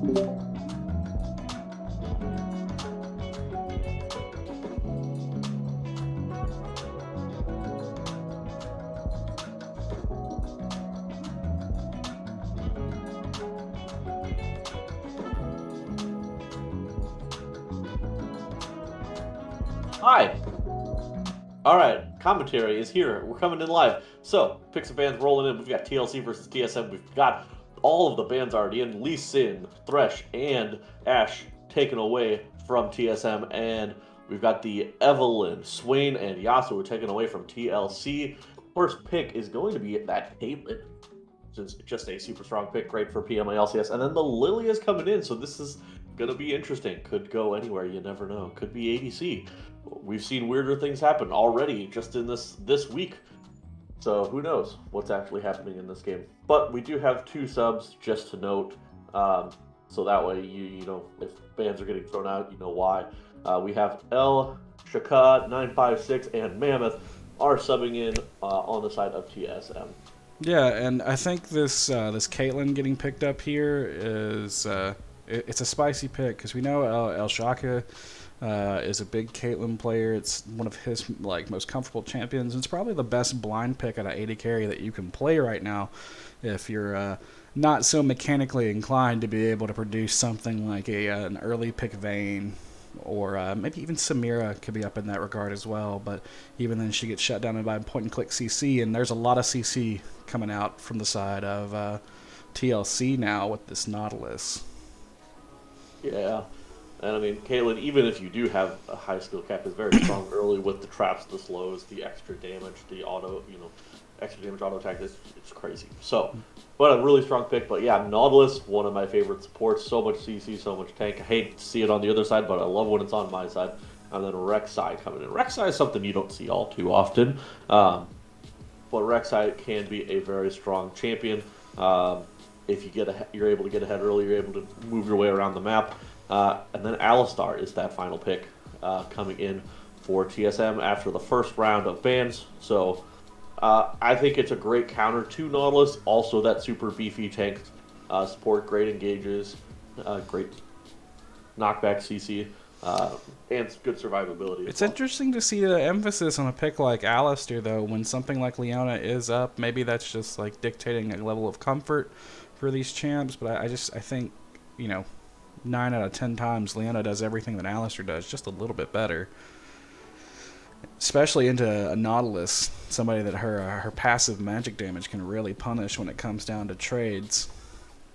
Hi. All right, commentary is here. We're coming in live. So, picks of bands rolling in. We've got TLC versus TSM. We've got all of the bands already in. Lee Sin, Thresh, and Ash taken away from TSM. And we've got the Evelyn, Swain, and Yasuo taken away from TLC. First pick is going to be that Caitlyn. It's just a super strong pick, great for PMALCS. And then the Lily is coming in, so this is going to be interesting. Could go anywhere, you never know. Could be ADC. We've seen weirder things happen already just in this week. So who knows what's actually happening in this game. But we do have 2 subs, just to note. So that way, you know, if bands are getting thrown out, you know why. We have L, Shaka, 956, and Mammoth are subbing in on the side of TSM. Yeah, and I think this this Caitlyn getting picked up here is it's a spicy pick because we know El Shaka is a big Caitlyn player. It's one of his most comfortable champions. It's probably the best blind pick at an AD carry that you can play right now if you're not so mechanically inclined to be able to produce something like an early pick Vayne. Or maybe even Samira could be up in that regard as well. But even then, she gets shut down by point-and-click CC, and there's a lot of CC coming out from the side of TLC now with this Nautilus. Yeah, and I mean, Caitlyn, even if you do have a high skill cap, is very strong early with the traps, the slows, the extra damage, the auto, extra damage auto attack. It's crazy. So, but a really strong pick. But yeah, Nautilus, one of my favorite supports. So much CC, so much tank. I hate to see it on the other side, but I love when it's on my side. And then Rek'Sai coming in. Rek'Sai is something you don't see all too often. But Rek'Sai can be a very strong champion. If you're able to get ahead early, you're able to move your way around the map. And then Alistar is that final pick coming in for TSM after the first round of bans. So I think it's a great counter to Nautilus. Also, that super beefy tank support, great engages, great knockback CC, and good survivability. It's interesting to see the emphasis on a pick like Alistar, though, when something like Leona is up. Maybe that's just like dictating a level of comfort for these champs, but I think, 9 out of 10 times Leona does everything that Alistar does, just a little bit better. Especially into a Nautilus, somebody that her passive magic damage can really punish when it comes down to trades.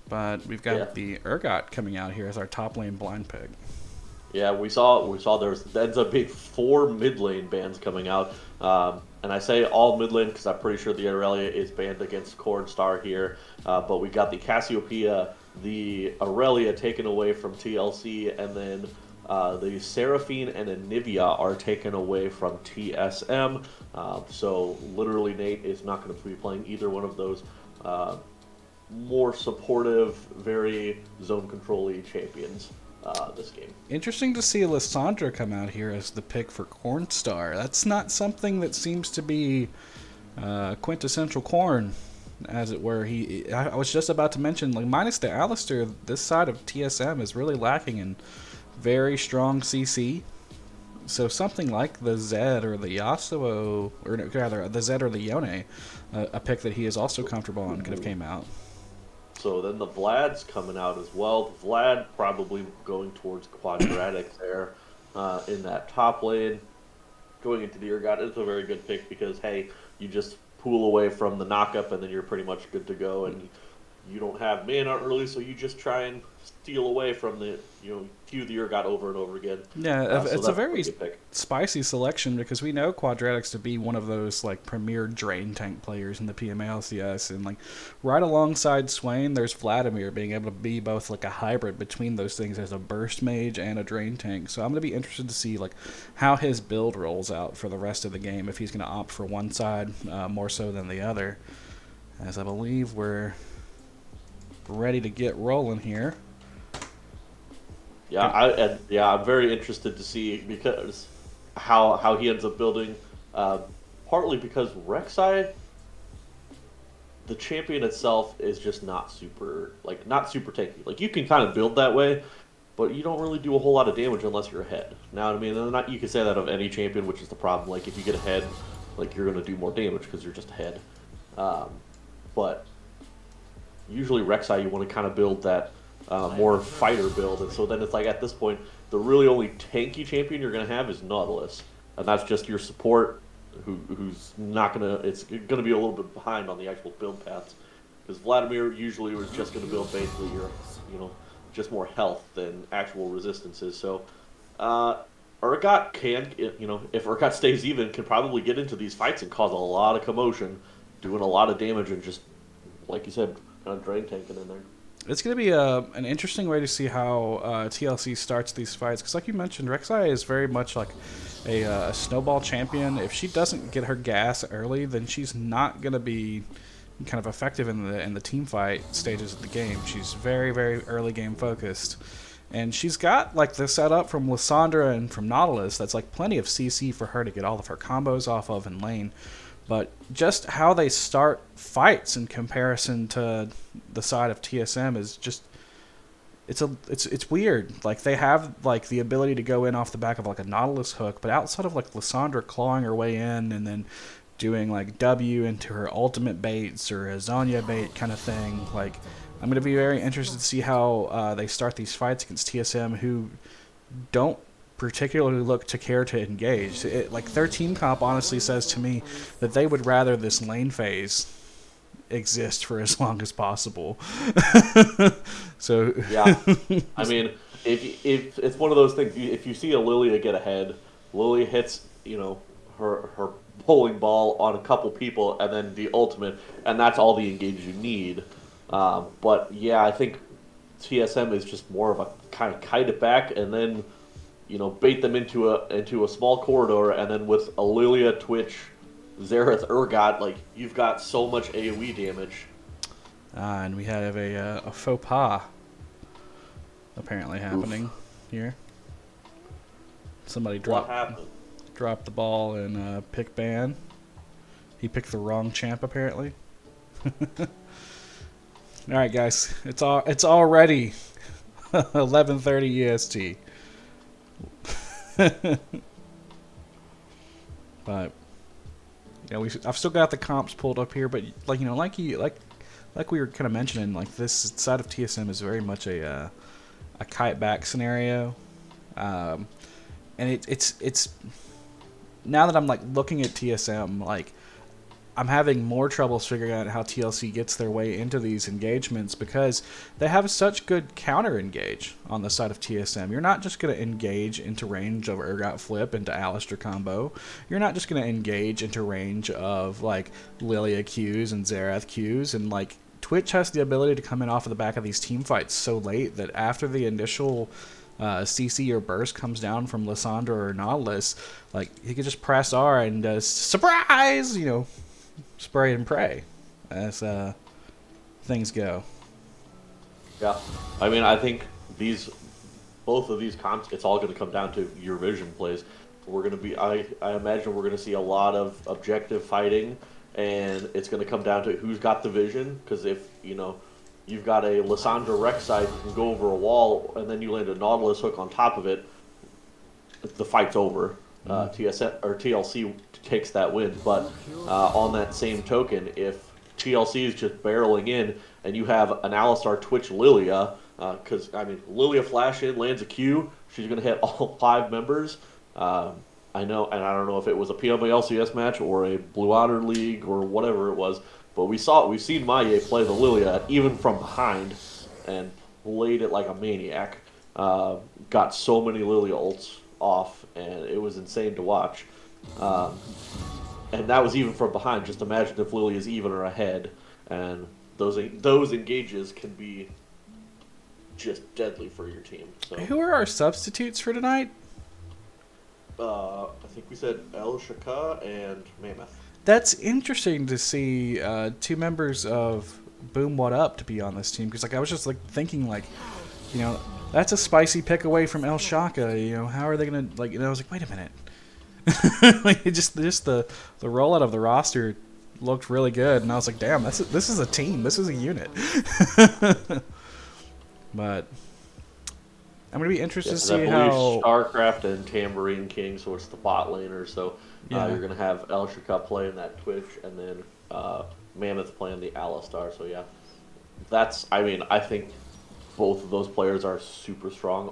But we've got the Urgot coming out here as our top lane blind pick. Yeah, we saw there ends up being 4 mid lane bans coming out. And I say all mid lane because I'm pretty sure the Aurelia is banned against Cornstar here. But we got the Cassiopeia, the Aurelia taken away from TLC, and then the Seraphine and Anivia are taken away from TSM. So literally Nate is not going to be playing either one of those more supportive, very zone control-y champions this game. Interesting to see Lissandra come out here as the pick for Cornstar. That's not something that seems to be quintessential Corn, as it were. I was just about to mention, minus the Alistar, this side of TSM is really lacking in very strong CC. So something like the Zed or the Yasuo, or rather the Zed or the Yone, a pick that he is also comfortable on, could have came out. So then the Vlad's coming out as well. Vlad probably going towards Quadratic there in that top lane. Going into the Urgot is a very good pick because, hey, you just pool away from the knockup and then you're pretty much good to go. And you don't have mana early, so you just try and steal away from the, cue the Urgot over and over again. Yeah, it's a very spicy selection because we know Quadratics to be one of those premier drain tank players in the PMALCS, and right alongside Swain, there's Vladimir being able to be both a hybrid between those things as a burst mage and a drain tank. So I'm going to be interested to see how his build rolls out for the rest of the game, if he's going to opt for one side more so than the other, as I believe we're ready to get rolling here. Yeah, I'm very interested to see because how he ends up building. Partly because Rek'Sai the champion itself is just not super tanky. Like, you can kind of build that way, but you don't really do a whole lot of damage unless you're ahead. Now, I mean, you can say that of any champion, which is the problem. Like, if you get ahead, like, you're going to do more damage because you're just ahead. But usually Rek'Sai, you want to kind of build that more fighter build, and so then it's like at this point, the really only tanky champion you're going to have is Nautilus, and that's just your support, who's not going to, it's going to be a little bit behind on the actual build paths, because Vladimir usually was just going to build basically your, just more health than actual resistances. So Urgot can, if Urgot stays even, can probably get into these fights and cause a lot of commotion, doing a lot of damage and just, like you said, kind of drain tanking in there. It's going to be an interesting way to see how TLC starts these fights. Because like you mentioned, Rek'Sai is very much like a snowball champion. If she doesn't get her gas early, then she's not going to be kind of effective in the team fight stages of the game. She's very, very early game focused. And she's got like the setup from Lissandra and from Nautilus that's like plenty of CC for her to get all of her combos off of in lane. But just how they start fights in comparison to the side of TSM is just it's weird. Like, they have like the ability to go in off the back of like a Nautilus hook, but outside of like Lissandra clawing her way in and then doing like W into her ultimate baits or a Zhonya bait kind of thing, like, I'm going to be very interested to see how they start these fights against TSM, who don't particularly look to care to engage. Like, their team comp honestly says to me that they would rather this lane phase exist for as long as possible. So yeah, I mean, if it's one of those things, if you see a Lilia get ahead, Lilia hits her bowling ball on a couple people and then the ultimate, and that's all the engage you need. But yeah, I think TSM is just more of a kind of kite it back and then bait them into a small corridor, and then with a Lilia, Twitch, Xerath, Urgot, like, you've got so much AoE damage. And we have a faux pas apparently happening here. Somebody dropped the ball in pick ban. He picked the wrong champ apparently. All right, guys, it's already 11:30 EST. But I've still got the comps pulled up here, but like we were kind of mentioning, like, this side of TSM is very much a kite back scenario, and it's now that I'm like looking at TSM, like, I'm having more troubles figuring out how TLC gets their way into these engagements, because they have such good counter engage on the side of TSM. You're not just going to engage into range of Urgot flip into Alistar combo. You're not just going to engage into range of like Lilia Qs and Xerath Qs, and like Twitch has the ability to come in off of the back of these team fights so late that after the initial CC or burst comes down from Lissandra or Nautilus, like, he could just press R and surprise, spray and pray as things go. Yeah, I mean, I think both of these comps, it's all going to come down to your vision plays. We're going to be, I imagine we're going to see a lot of objective fighting, and it's going to come down to who's got the vision, because if, you've got a Lissandra Rek'Sai who can go over a wall, and then you land a Nautilus hook on top of it, the fight's over. TSM or TLC takes that win, but on that same token, if TLC is just barreling in and you have an Alistar Twitch Lilia, because I mean, Lilia flash in, lands a Q, she's going to hit all 5 members. I know, and I don't know if it was a PMALCS match or a Blue Honor League or whatever it was, but we've seen Maye play the Lilia even from behind and played it like a maniac. Got so many Lilia ults off, and it was insane to watch. And that was even from behind. Just imagine if Lilia is even or ahead, and those engages can be just deadly for your team. So, who are our substitutes for tonight? I think we said El Shaka and Mammoth. That's interesting to see 2 members of Boom What Up to be on this team, because like I was just like thinking like, that's a spicy pick away from El Shaka. How are they gonna like? I was like, wait a minute. Like, just the rollout of the roster looked really good, and I was like, damn, this is a team. This is a unit. But I'm gonna be interested to see how StarCraft and Tambourine King, so it's the bot laner. So you're gonna have El Shaka playing that Twitch, and then Mammoth playing the Alistar. So yeah, I think both of those players are super strong.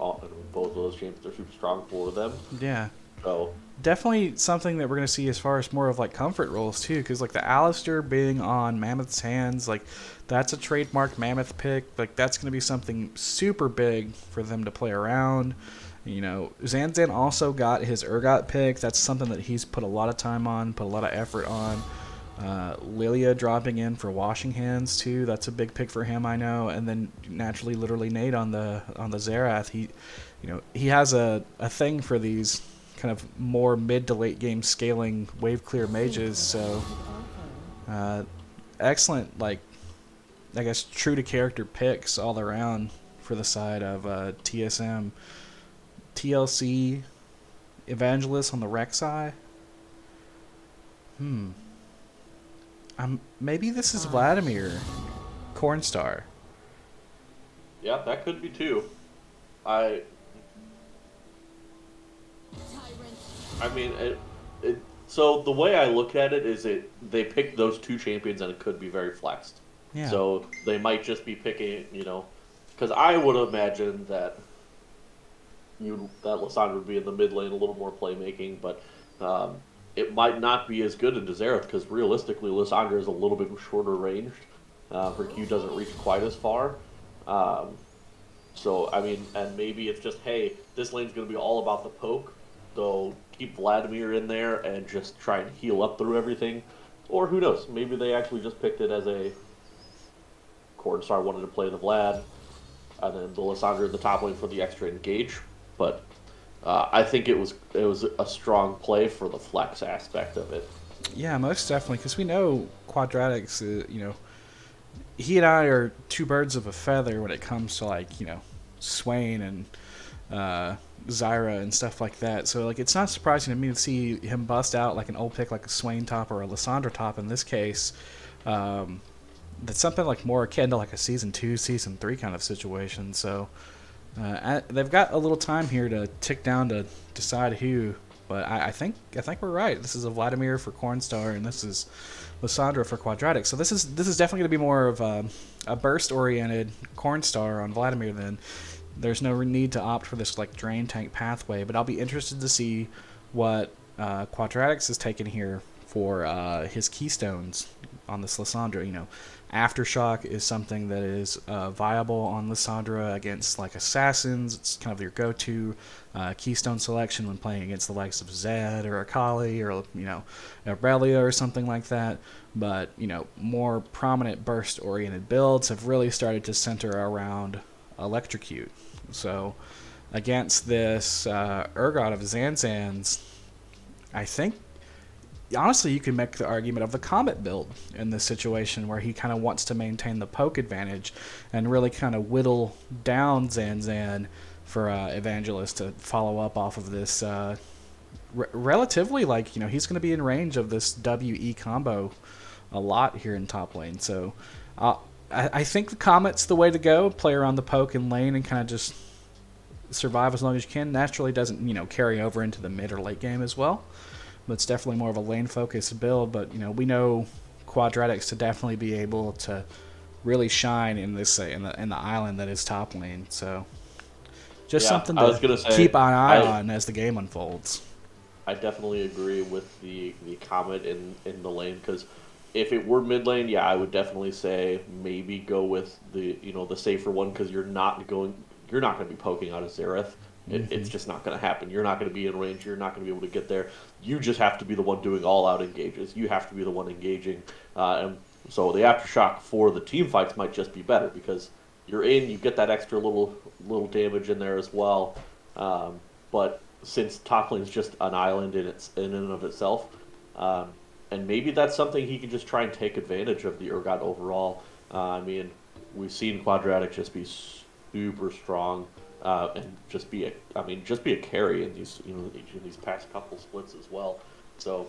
Both of those champions are super strong for them. Yeah. So definitely something that we're gonna see as far as more of like comfort roles too, because like the Alistair being on Mammoth's hands, like that's a trademark Mammoth pick. Like that's gonna be something super big for them to play around. You know, Zanzan also got his Urgot pick. That's something that he's put a lot of time on, put a lot of effort on. Lilia dropping in for washing hands too. That's a big pick for him, I know. And then naturally, literally Nate on the Xerath. He has a thing for these kind of more mid to late game scaling wave clear mages. So excellent, like I guess true to character picks all around for the side of TSM. TLC Evangelist on the Rek'Sai. Maybe this is Vladimir Cornstar. Yeah, that could be too. I mean, so the way I look at it is they picked those two champions and it could be very flexed. Yeah. So they might just be picking, because I would imagine that Lissandra would be in the mid lane, a little more playmaking, but it might not be as good in Xerath because realistically, Lissandra is a little bit shorter ranged. Her Q doesn't reach quite as far. So, I mean, and maybe it's just, hey, this lane's going to be all about the poke, so keep Vladimir in there and just try and heal up through everything. Or who knows, maybe they actually just picked it as a Cornstar wanted to play the Vlad, and then the Lissandra in the top lane for the extra engage. But I think it was a strong play for the flex aspect of it. Yeah, most definitely, because we know Quadratics, he and I are two birds of a feather when it comes to like Swain and Zyra and stuff like that. So like it's not surprising to me to see him bust out like an old pick like a Swain top or a Lissandra top in this case. That's something like more akin to like a season 2, season 3 kind of situation. So they've got a little time here to tick down to decide who. But I think we're right. This is a Vladimir for Cornstar, and this is Lissandra for Quadratic. So this is definitely going to be more of a burst-oriented Cornstar on Vladimir. Then there's no need to opt for this like drain tank pathway. But I'll be interested to see what Quadratics is taking here for his keystones on this Lissandra. Aftershock is something that is viable on Lissandra against like assassins. It's kind of your go-to keystone selection when playing against the likes of Zed or Akali or Aurelia or something like that. But more prominent burst-oriented builds have really started to center around Electrocute. So against this Urgot of Zanzan's, I think honestly, you can make the argument of the Comet build in this situation where he kind of wants to maintain the poke advantage and really kind of whittle down Zanzan for Evangelist to follow up off of this relatively, like, he's going to be in range of this WE combo a lot here in top lane. So I think the Comet's the way to go. Play around the poke and lane and kind of just survive as long as you can. Naturally doesn't, carry over into the mid or late game as well. But it's definitely more of a lane-focused build. But we know Quadratics to definitely be able to really shine in this in the island that is top lane. So just something to keep an eye on as the game unfolds. I definitely agree with the Comet in the lane, because if it were mid lane, I would definitely say maybe go with the the safer one, because you're not going to be poking out of Xerath. It's just not going to happen. You're not going to be in range. You're not going to be able to get there. You just have to be the one doing all-out engages. You have to be the one engaging. And so the Aftershock for the team fights might just be better, because you're in, you get that extra little damage in there as well. But since top lane is just an island in and of itself, and maybe that's something he can just try and take advantage of the Urgot overall. I mean, we've seen Quadratic just be super strong. And just be a carry in these past couple splits as well. So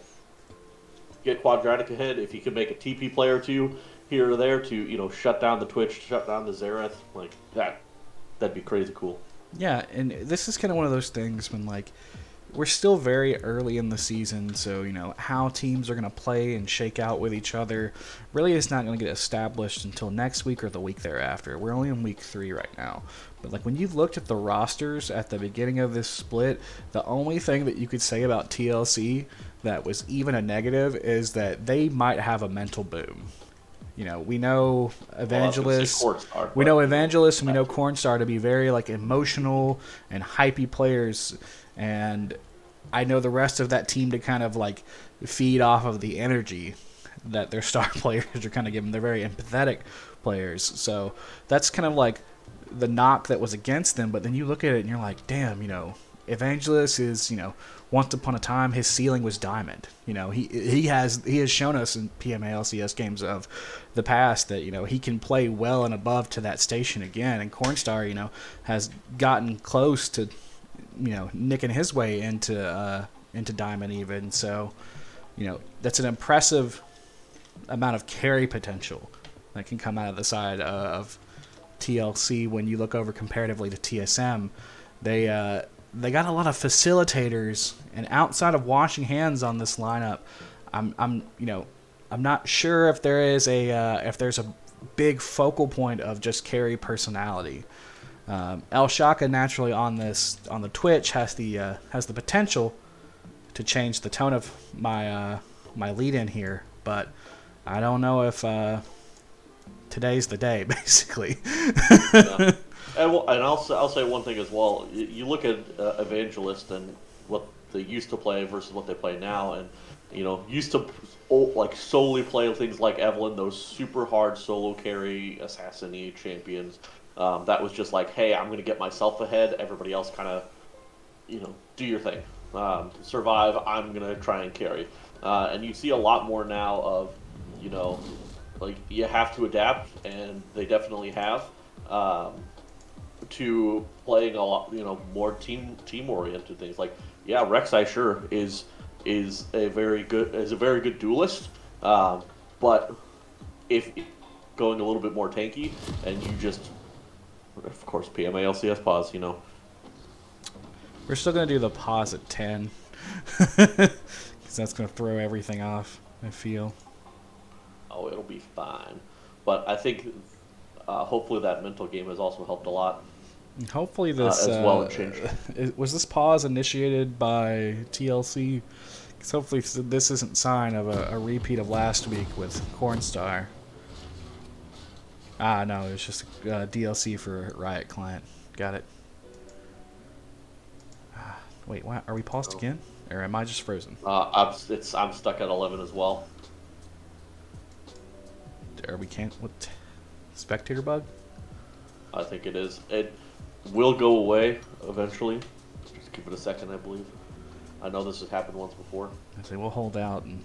get Quadratic ahead, if he could make a TP play or two here or there to, you know, shut down the Twitch, shut down the Xerath, like that'd be crazy cool. Yeah, and this is kind of one of those things when, like, we're still very early in the season, so, you know, how teams are going to play and shake out with each other really is not going to get established until next week or the week thereafter. We're only in week 3 right now. But, like, when you looked at the rosters at the beginning of this split, the only thing that you could say about TLC that was even a negative is that they might have a mental boom. You know, we know Evangelist, and we know Cornstar to be very, like, emotional and hypey players, and I know the rest of that team to kind of, like, feed off of the energy that their star players are kind of giving. They're very empathetic players, so that's kind of like the knock that was against them. But then you look at it and you're like, damn, you know, Evangelist is, you know, once upon a time his ceiling was diamond. You know, he has shown us in PMALCS games of the past that, you know, he can play well and above to that station again. And Cornstar, you know, has gotten close to, you know, nicking his way into diamond even. So, you know, that's an impressive amount of carry potential that can come out of the side of TLC when you look over comparatively to TSM. They got a lot of facilitators, and outside of washing hands on this lineup, I'm not sure if there's a big focal point of just carry personality. El Shaka naturally on the Twitch has the potential to change the tone of my lead in here, but I don't know if today's the day, basically. Yeah. And I'll say one thing as well. You look at Evangelist and what they used to play versus what they play now, and, you know, used to like solely play things like Evelynn, those super hard solo carry assassin-y champions. That was just like, hey, I'm going to get myself ahead. Everybody else kind of, you know, do your thing. Survive. I'm going to try and carry. And you see a lot more now of, you know, like, you have to adapt, and they definitely have, to playing a lot, you know, more team-oriented things. Like, yeah, Rek'Sai sure is a very good duelist, but if going a little bit more tanky, and you just, of course, PMALCS pause, you know. We're still going to do the pause at 10. Because that's going to throw everything off, I feel. Oh, it'll be fine. But I think hopefully that mental game has also helped a lot. And hopefully this... as well changed. Was this pause initiated by TLC? Because hopefully this isn't sign of a repeat of last week with Cornstar. Ah, no, it was just DLC for Riot Client. Got it. Wait, what? Are we paused again? Or am I just frozen? I'm stuck at 11 as well. What? Spectator bug? I think it is. It will go away eventually. Just give it a second, I believe. I know this has happened once before. I say we'll hold out, and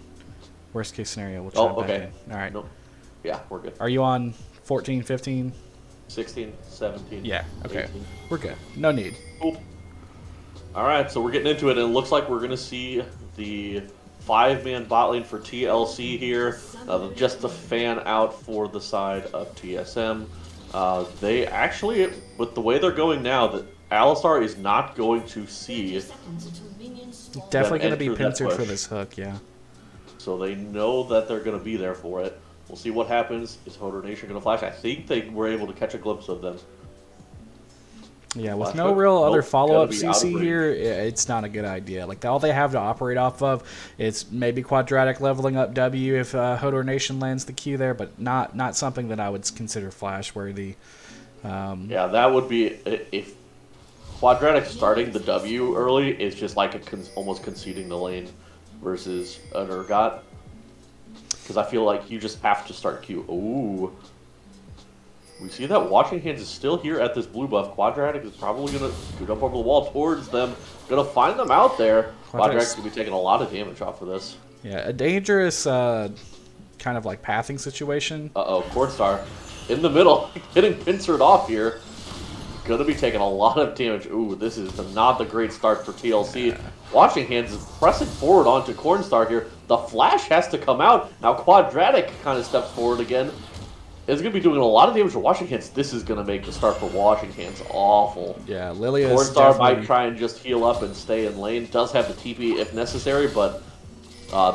worst case scenario, we'll try back in. All right. Nope. Yeah, we're good. Are you on 14, 15? 16, 17. Yeah, okay. 18. We're good. No need. Cool. All right, so we're getting into it, and it looks like we're going to see the 5-man bot lane for TLC here, just the fan out for the side of TSM. They actually, with the way they're going now, that Alistar is not going to see. Definitely going to be pincered for this hook, yeah. So they know that they're going to be there for it. We'll see what happens. Is Hodor Nation going to flash? I think they were able to catch a glimpse of them. Yeah, with no real other follow-up CC here, it's not a good idea. Like, all they have to operate off of is maybe Quadratic leveling up W if Hodor Nation lands the Q there, but not something that I would consider flash-worthy. Yeah, that would be... If Quadratic starting the W early is just like almost conceding the lane versus an Urgot. Because I feel like you just have to start Q. Ooh. We see that Watching Hands is still here at this blue buff. Quadratic is probably going to scoot up over the wall towards them. Going to find them out there. Quadratic's going to be taking a lot of damage off of this. Yeah, a dangerous kind of like pathing situation. Uh-oh, Cornstar in the middle. Getting pincered off here. going to be taking a lot of damage. Ooh, this is not the great start for TLC. Washing Hands is pressing forward onto Cornstar here. The flash has to come out. Now Quadratic kind of steps forward again. It's going to be doing a lot of damage to Washing Hands. This is going to make the start for Washing Hands awful. Yeah, Lilia is Cornstar might try and just heal up and stay in lane. Does have the TP if necessary, but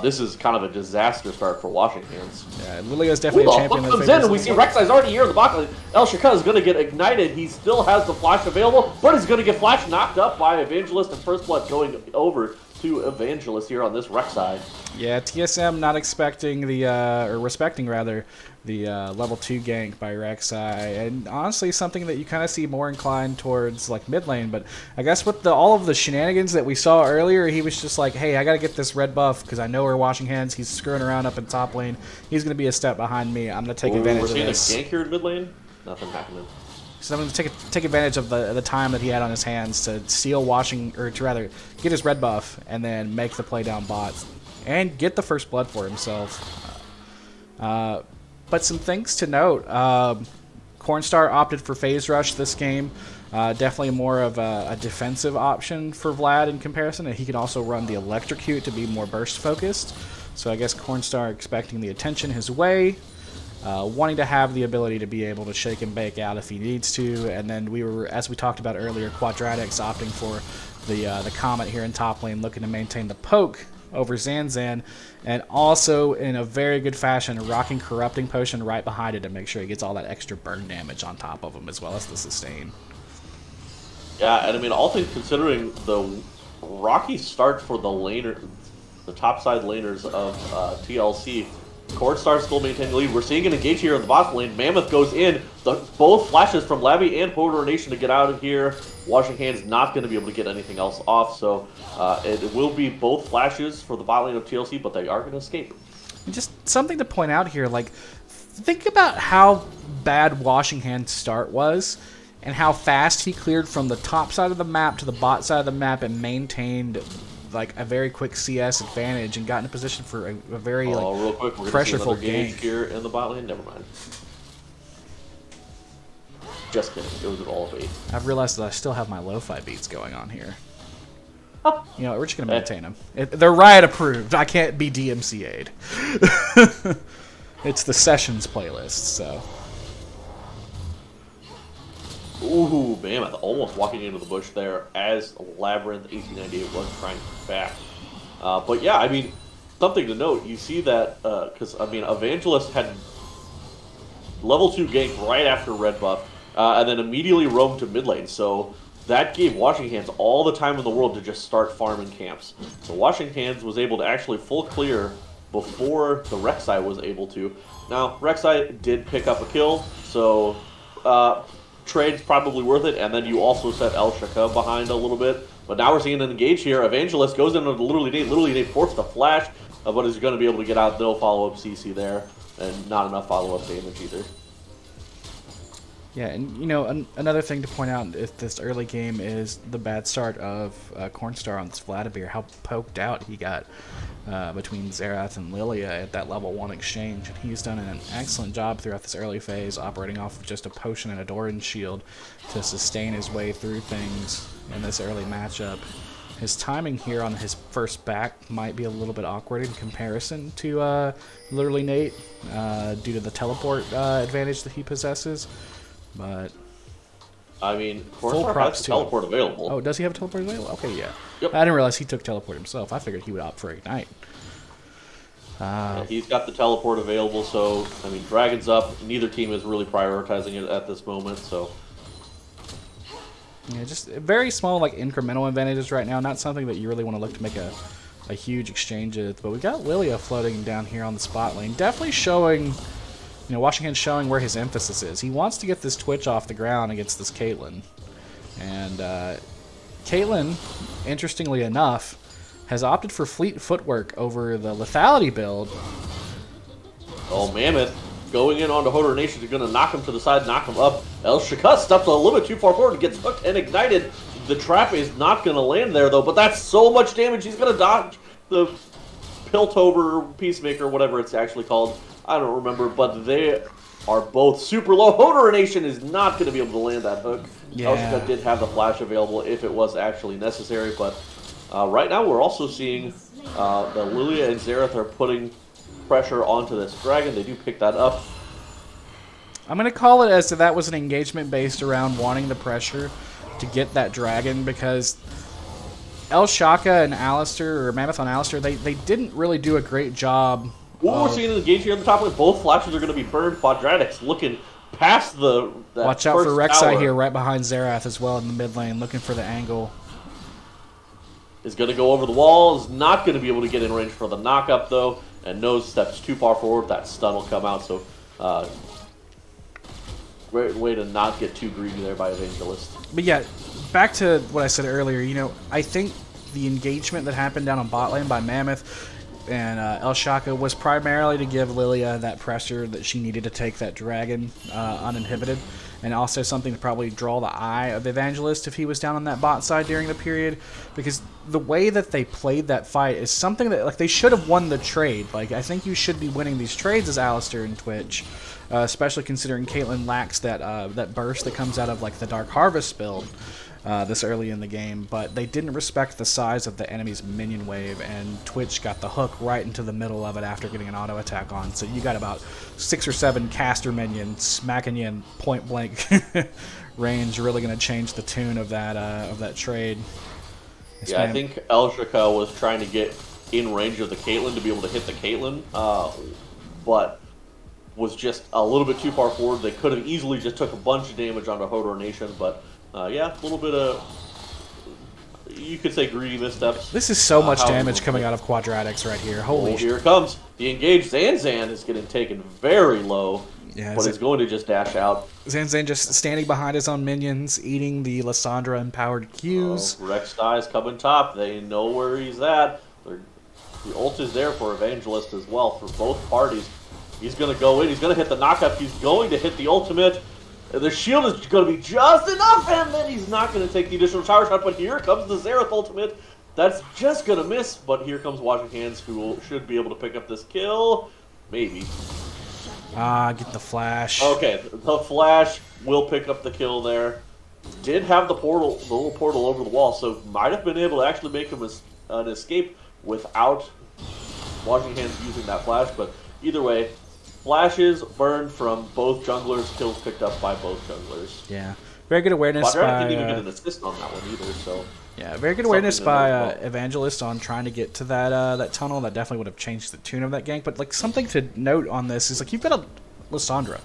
this is kind of a disaster start for Washing Hands. Yeah, Lilia is definitely a champion. Comes in, and we see Rek'Sai's already here in the bot lane. El Shaka is going to get ignited. He still has the flash available, but he's going to get flash knocked up by Evangelist, and First Blood going over to Evangelist here on this Rek'Sai. Yeah, TSM not expecting the, or respecting rather, the level 2 gank by Rek'Sai, and honestly something that you kind of see more inclined towards like mid lane, but I guess with all of the shenanigans that we saw earlier, he was just like, hey, I gotta get this red buff because I know we're Washing Hands, he's screwing around up in top lane, he's gonna be a step behind me, I'm gonna take advantage of this. We're seeing a gank here in mid lane? Nothing happening. So I'm going to take advantage of the time that he had on his hands to steal or to rather get his red buff and then make the play down bot and get the first blood for himself. But some things to note: Cornstar opted for Phase Rush this game. Definitely more of a defensive option for Vlad in comparison, and he can also run the Electrocute to be more burst focused. So I guess Cornstar expecting the attention his way. Wanting to have the ability to be able to shake and bake out if he needs to, and then we were, as we talked about earlier, Quadratics opting for the Comet here in top lane, looking to maintain the poke over Zanzan, and also in a very good fashion, rocking Corrupting Potion right behind it to make sure he gets all that extra burn damage on top of him as well as the sustain. Yeah, and I mean, all things considering, the rocky start for the top side laners of TLC. Cornstar still maintaining the lead. We're seeing an engage here in the bot lane. Mammoth goes in. Both flashes from Labby and Poder Nation to get out of here. Washing Hands not going to be able to get anything else off, so it will be both flashes for the bot lane of TLC, but they are going to escape. And just something to point out here, like, think about how bad Washing Hands' start was and how fast he cleared from the top side of the map to the bot side of the map and maintained like a very quick CS advantage and got in a position for a very real quick, we're pressureful gank gank here in the bot lane. Never mind. Just kidding. It was an all of 8. I've realized that I still have my lo-fi beats going on here. You know, we're just gonna maintain them. They're riot approved. I can't be DMCA'd. It's the sessions playlist, so. Ooh, Mammoth almost walking into the bush there as Labyrinth 1898 was trying to get back. But yeah, I mean, something to note, you see that, because, I mean, Evangelist had level 2 gank right after red buff, and then immediately roamed to mid lane, so that gave Washing Hands all the time in the world to just start farming camps. So Washing Hands was able to actually full clear before the Rek'Sai was able to. Now, Rek'Sai did pick up a kill, so trade's probably worth it, and then you also set El Shaka behind a little bit. But now we're seeing an engage here. Evangelist goes into the literally they force the flash, but is going to be able to get out. No follow-up CC there, and not enough follow-up damage either. Yeah, and you know, another thing to point out if this early game is the bad start of Cornstar on this Vladimir, how poked out he got between Xerath and Lilia at that level 1 exchange. And he's done an excellent job throughout this early phase, operating off of just a potion and a Doran shield to sustain his way through things in this early matchup. His timing here on his first back might be a little bit awkward in comparison to literally Nate due to the teleport advantage that he possesses. But I mean, Cornstar has teleport available. Oh, does he have a teleport available? Okay, yeah. Yep. I didn't realize he took teleport himself. I figured he would opt for Ignite. Yeah, he's got the teleport available, so, I mean, Dragon's up. Neither team is really prioritizing it at this moment, so. Yeah, just very small, like, incremental advantages right now. Not something that you really want to look to make a huge exchange with. But we got Lilia floating down here on the spot lane. Definitely showing... You know, Washing Hands showing where his emphasis is. He wants to get this Twitch off the ground against this Caitlyn. And Caitlyn, interestingly enough, has opted for Fleet Footwork over the Lethality build. Oh, Mammoth going in onto Hodor Nation is going to knock him to the side, knock him up. El Shaka steps a little bit too far forward and gets hooked and ignited. The trap is not going to land there, though, but that's so much damage. He's going to dodge the Piltover Peacemaker, whatever it's actually called. I don't remember, but they are both super low. Hodor Nation is not going to be able to land that hook. Yeah. Elshka did have the flash available if it was actually necessary, but right now we're also seeing that Lilia and Xerath are putting pressure onto this dragon. They do pick that up. I'm going to call it as if that was an engagement based around wanting the pressure to get that dragon, because El Shaka and Alistair, or Mammoth on Alistair, they didn't really do a great job. What we're seeing in the engage here on the top lane, both flashes are going to be burned. Quadratics looking past the Watch out for Rek'Sai here right behind Xerath as well in the mid lane, looking for the angle. Is going to go over the wall, is not going to be able to get in range for the knock-up, though, and knows steps too far forward, that stun will come out, so great way to not get too greedy there by Evangelist. But yeah, back to what I said earlier, you know, I think the engagement that happened down on bot lane by Mammoth and El Shaka was primarily to give Lilia that pressure that she needed to take that dragon uninhibited, and also something to probably draw the eye of Evangelist if he was down on that bot side during the period, because the way that they played that fight is something that, like, they should have won the trade. Like, I think you should be winning these trades as Alistair and Twitch, especially considering Caitlyn lacks that that burst that comes out of, like, the Dark Harvest build this early in the game, but they didn't respect the size of the enemy's minion wave, and Twitch got the hook right into the middle of it after getting an auto attack on. So you got about 6 or 7 caster minions smacking you in point blank range, really going to change the tune of that trade. Yeah, I think Elshaka was trying to get in range of the Caitlyn to be able to hit the Caitlyn, but was just a little bit too far forward. They could have easily just took a bunch of damage onto Hodor Nation, but yeah, a little bit of, you could say, greedy missteps. This is so much damage coming out of Quadratics right here. Holy shit. Here it comes. The engaged Zanzan is getting taken very low, yeah, but is going to just dash out. Zanzan just standing behind his own minions, eating the Lysandra empowered Qs. Rek'Sai is coming top. They know where he's at. The ult is there for Evangelist as well, for both parties. He's going to go in. He's going to hit the knockup. He's going to hit the ultimate. The shield is going to be just enough, and then he's not going to take the additional tower shot, but here comes the Xerath ultimate. That's just going to miss, but here comes Washing Hands, who should be able to pick up this kill. Maybe. Get the flash. Okay, the flash will pick up the kill there. Did have the portal, the little portal over the wall, so might have been able to actually make him an escape without Washing Hands using that flash, but either way, flashes burned from both junglers, kills picked up by both junglers. Yeah, very good awareness by... didn't even get an assist on that one either, so... Yeah, very good awareness by Evangelist on trying to get to that tunnel. That definitely would have changed the tune of that gank. But, like, something to note on this is, like, you've got a Lysandra.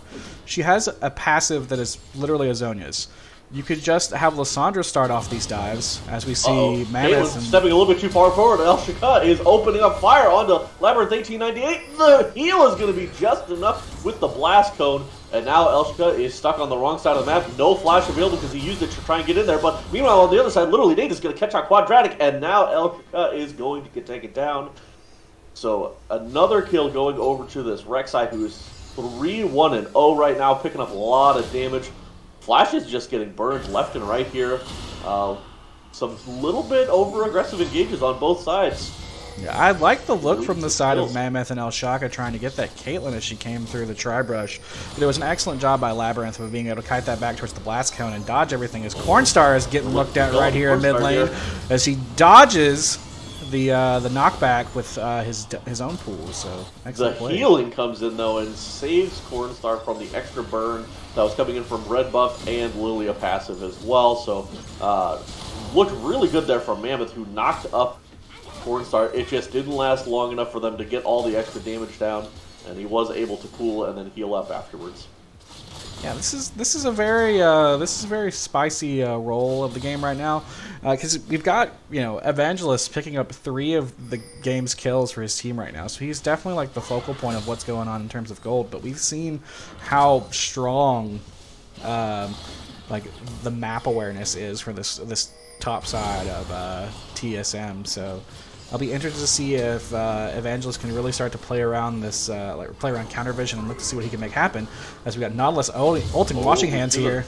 She has a passive that is literally a Zhonya's. You could just have Lysandra start off these dives, as we see Mammoth. Stepping a little bit too far forward. Elshaka is opening up fire onto Labyrinth 1898. The heal is going to be just enough with the blast cone. And now Elshaka is stuck on the wrong side of the map. No flash available because he used it to try and get in there. But meanwhile, on the other side, literally Nate is going to catch out Quadratic. And now Elshaka is going to get taken down. So another kill going over to this Rek'Sai, who is 3-1-0 right now, picking up a lot of damage. Flash is just getting burned left and right here. Some little bit over-aggressive engages on both sides. Yeah, I like the look from the side of Mammoth and El Shaka trying to get that Caitlyn as she came through the tri-brush. But it was an excellent job by Labyrinth of being able to kite that back towards the blast cone and dodge everything, as Cornstar is getting looked at right here in mid lane as he dodges the knockback with his own pool. So excellent play. The healing comes in though and saves Cornstar from the extra burn that was coming in from red buff and Lilia passive as well. So looked really good there from Mammoth, who knocked up Cornstar. It just didn't last long enough for them to get all the extra damage down, and he was able to cool and then heal up afterwards. Yeah, this is a very spicy role of the game right now, because we've got, you know, Evangelist picking up 3 of the game's kills for his team right now, so he's definitely like the focal point of what's going on in terms of gold. But we've seen how strong, like, the map awareness is for this top side of TSM. So I'll be interested to see if Evangelist can really start to play around this, play around counter vision and look to see what he can make happen. As we got Nautilus ulting Washing Hands here.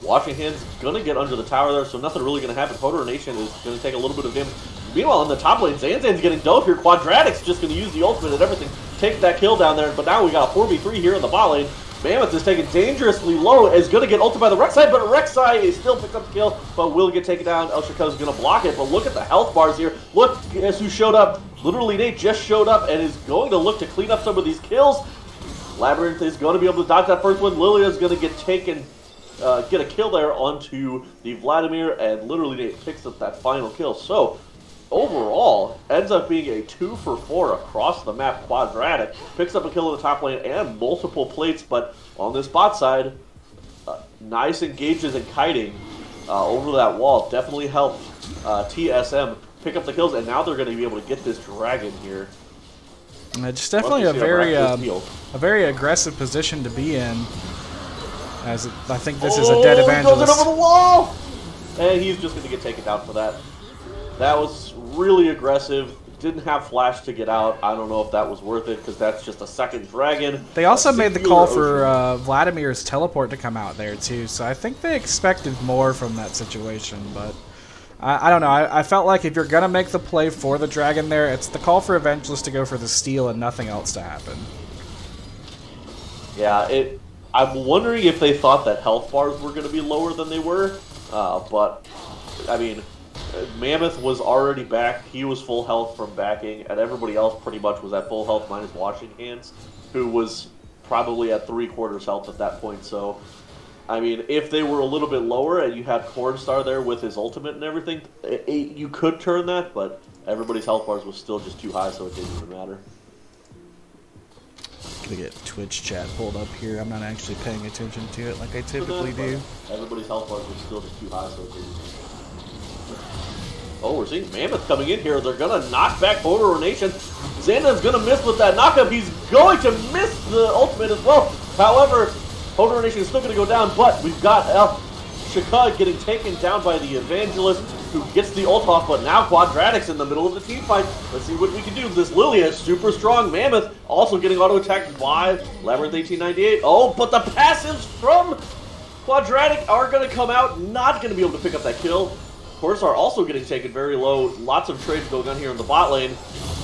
Washing Hands gonna get under the tower there, so nothing really gonna happen. Hodor Nation is gonna take a little bit of damage. Meanwhile, in the top lane, Zanzan's getting dove here. Quadratic's just gonna use the ultimate and everything. take that kill down there, but now we got a 4v3 here in the bot lane. Mammoth is taken dangerously low, is going to get ulted by the Rek'Sai, but Rek'Sai is still picked up the kill, but will get taken down. El Shaka is going to block it, but look at the health bars here. Look, guess who showed up? Literally, Nate just showed up and is going to look to clean up some of these kills. Labyrinth is going to be able to dodge that first one. Lilia is going to get taken, get a kill there onto the Vladimir, and literally Nate picks up that final kill. So, overall, ends up being a 2 for 4 across the map quadratic. Picks up a kill in the top lane and multiple plates, but on this bot side, nice engages and kiting over that wall. Definitely helped TSM pick up the kills, and now they're going to be able to get this dragon here. It's definitely a very aggressive position to be in. As I think this is a dead evangelist. Goes it over the wall, and he's just going to get taken down for that. That was really aggressive. Didn't have flash to get out. I don't know if that was worth it because that's just a second dragon. They also made the call for Vladimir's teleport to come out there too, so I think they expected more from that situation. But I don't know. I felt like if you're gonna make the play for the dragon there, it's the call for Evangelist to go for the steal and nothing else to happen. Yeah, I'm wondering if they thought that health bars were going to be lower than they were, but I mean, Mammoth was already back. He was full health from backing, and everybody else pretty much was at full health minus Washing Hands, who was probably at 3/4 health at that point. So, I mean, if they were a little bit lower and you had Cornstar there with his ultimate and everything, you could turn that, but everybody's health bars was still just too high, so it didn't even matter. Gonna get Twitch chat pulled up here. I'm not actually paying attention to it like I typically do. Everybody's health bars was still just too high, so it didn't. Oh, we're seeing Mammoth coming in here. They're going to knock back Border Nation. Xanda's going to miss with that knockup. He's going to miss the ultimate as well. However, Border Nation is still going to go down, but we've got El Shaka getting taken down by the Evangelist, who gets the ult off, but now Quadratic's in the middle of the team fight. Let's see what we can do. This Lilia is super strong. Mammoth also getting auto-attacked by Labyrinth 1898. Oh, but the passives from Quadratic are going to come out. Not going to be able to pick up that kill. Cornstar also getting taken very low. Lots of trades going on here in the bot lane.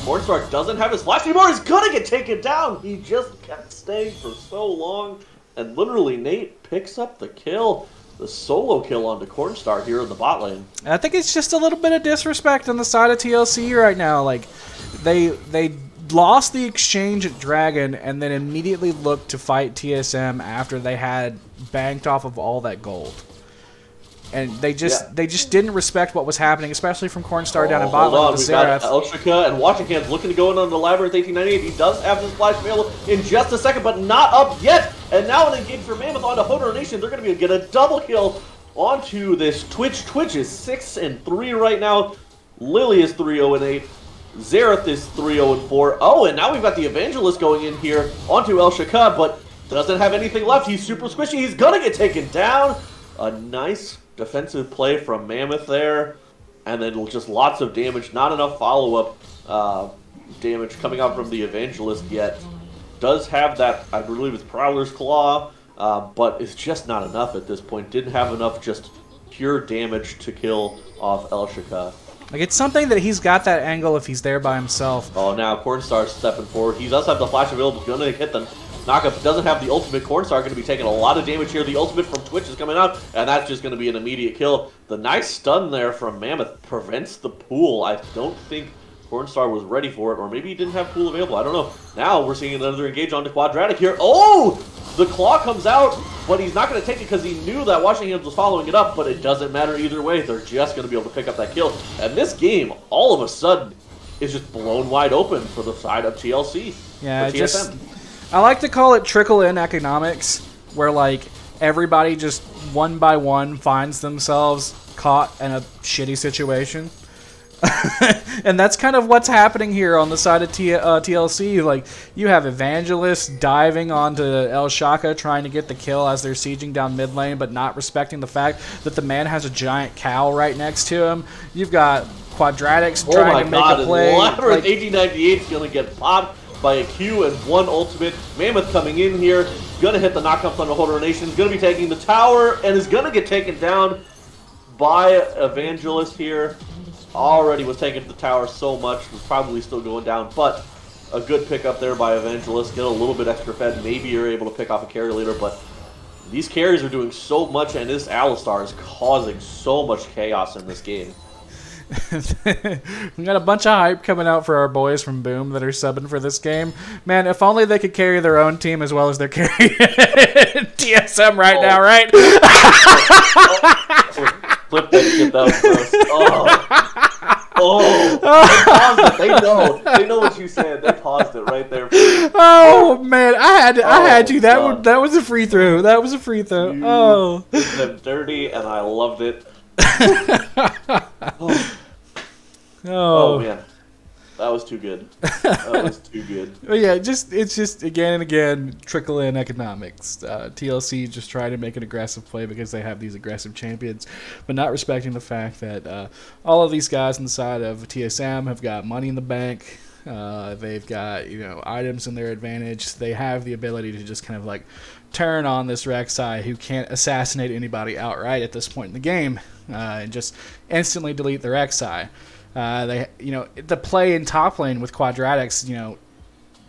Cornstar doesn't have his flash anymore. He's going to get taken down. He just kept staying for so long. And literally, Nate picks up the kill. The solo kill onto Cornstar here in the bot lane. I think it's just a little bit of disrespect on the side of TLC right now. Like, they lost the exchange at Dragon and then immediately looked to fight TSM after they had banked off of all that gold. And they just didn't respect what was happening, especially from Cornstar down in bot lane with Xerath. El Shaka and Watching Hands looking to go in on the Labyrinth 1898. He does have his flash available in just a second, but not up yet. And now an engage for Mammoth onto Hodor Nation. They're going to get a double kill onto this Twitch. Twitch is 6-3 right now. Lily is 3-0-8. Xerath is 3-0-4. Oh, and now we've got the Evangelist going in here onto El Shaka, but doesn't have anything left. He's super squishy. He's going to get taken down. A nice defensive play from Mammoth there, and then just lots of damage. Not enough follow-up damage coming out from the Evangelist yet. Does have that, I believe it's Prowler's Claw, but it's just not enough at this point. Didn't have enough just pure damage to kill off El Shaka. Like, it's something that he's got that angle if he's there by himself. Oh, now Cornstar's stepping forward. He does have the flash available. Going to hit the knockup. Doesn't have the ultimate. Cornstar going to be taking a lot of damage here. The ultimate from Twitch is coming out, and that's just going to be an immediate kill. The nice stun there from Mammoth prevents the pool. I don't think Cornstar was ready for it, or maybe he didn't have pool available. I don't know. Now we're seeing another engage onto Quadratic here. Oh! The claw comes out, but he's not going to take it because he knew that Washing Hands was following it up, but it doesn't matter either way. They're just going to be able to pick up that kill. And this game, all of a sudden, is just blown wide open for the side of TLC. Yeah, I like to call it trickle-in economics, where, like, everybody just one by one finds themselves caught in a shitty situation. And that's kind of what's happening here on the side of TLC. Like, you have Evangelist diving onto El Shaka trying to get the kill as they're sieging down mid lane, but not respecting the fact that the man has a giant cow right next to him. You've got Quadratics trying to make a play. Labyrinth 1898 is going to get popped by a Q and one ultimate. Mammoth coming in here, going to hit the knockups on the Hodor Nation, going to be taking the tower, and is going to get taken down by Evangelist here. Already was taken to the tower so much, was probably still going down, but a good pick up there by Evangelist. Get a little bit extra fed. Maybe you're able to pick off a carry later, but these carries are doing so much, and this Alistar is causing so much chaos in this game. We got a bunch of hype coming out for our boys from Boom that are subbing for this game. Man, if only they could carry their own team as well as they're carrying TSM right now, right? Flip that shit, that was gross. They paused it. They know what you said. They paused it right there. Oh man, I had to. That was a free throw. That was a free throw. You did them dirty, and I loved it. Oh man, that was too good. That was too good. Yeah, it's just again and again trickle in economics. TLC just trying to make an aggressive play because they have these aggressive champions, but not respecting the fact that all of these guys inside of TSM have got money in the bank. They've got items in their advantage. They have the ability to just kind of like turn on this Rek'Sai who can't assassinate anybody outright at this point in the game, and just instantly delete the Rek'Sai. The play in top lane with Quadratics,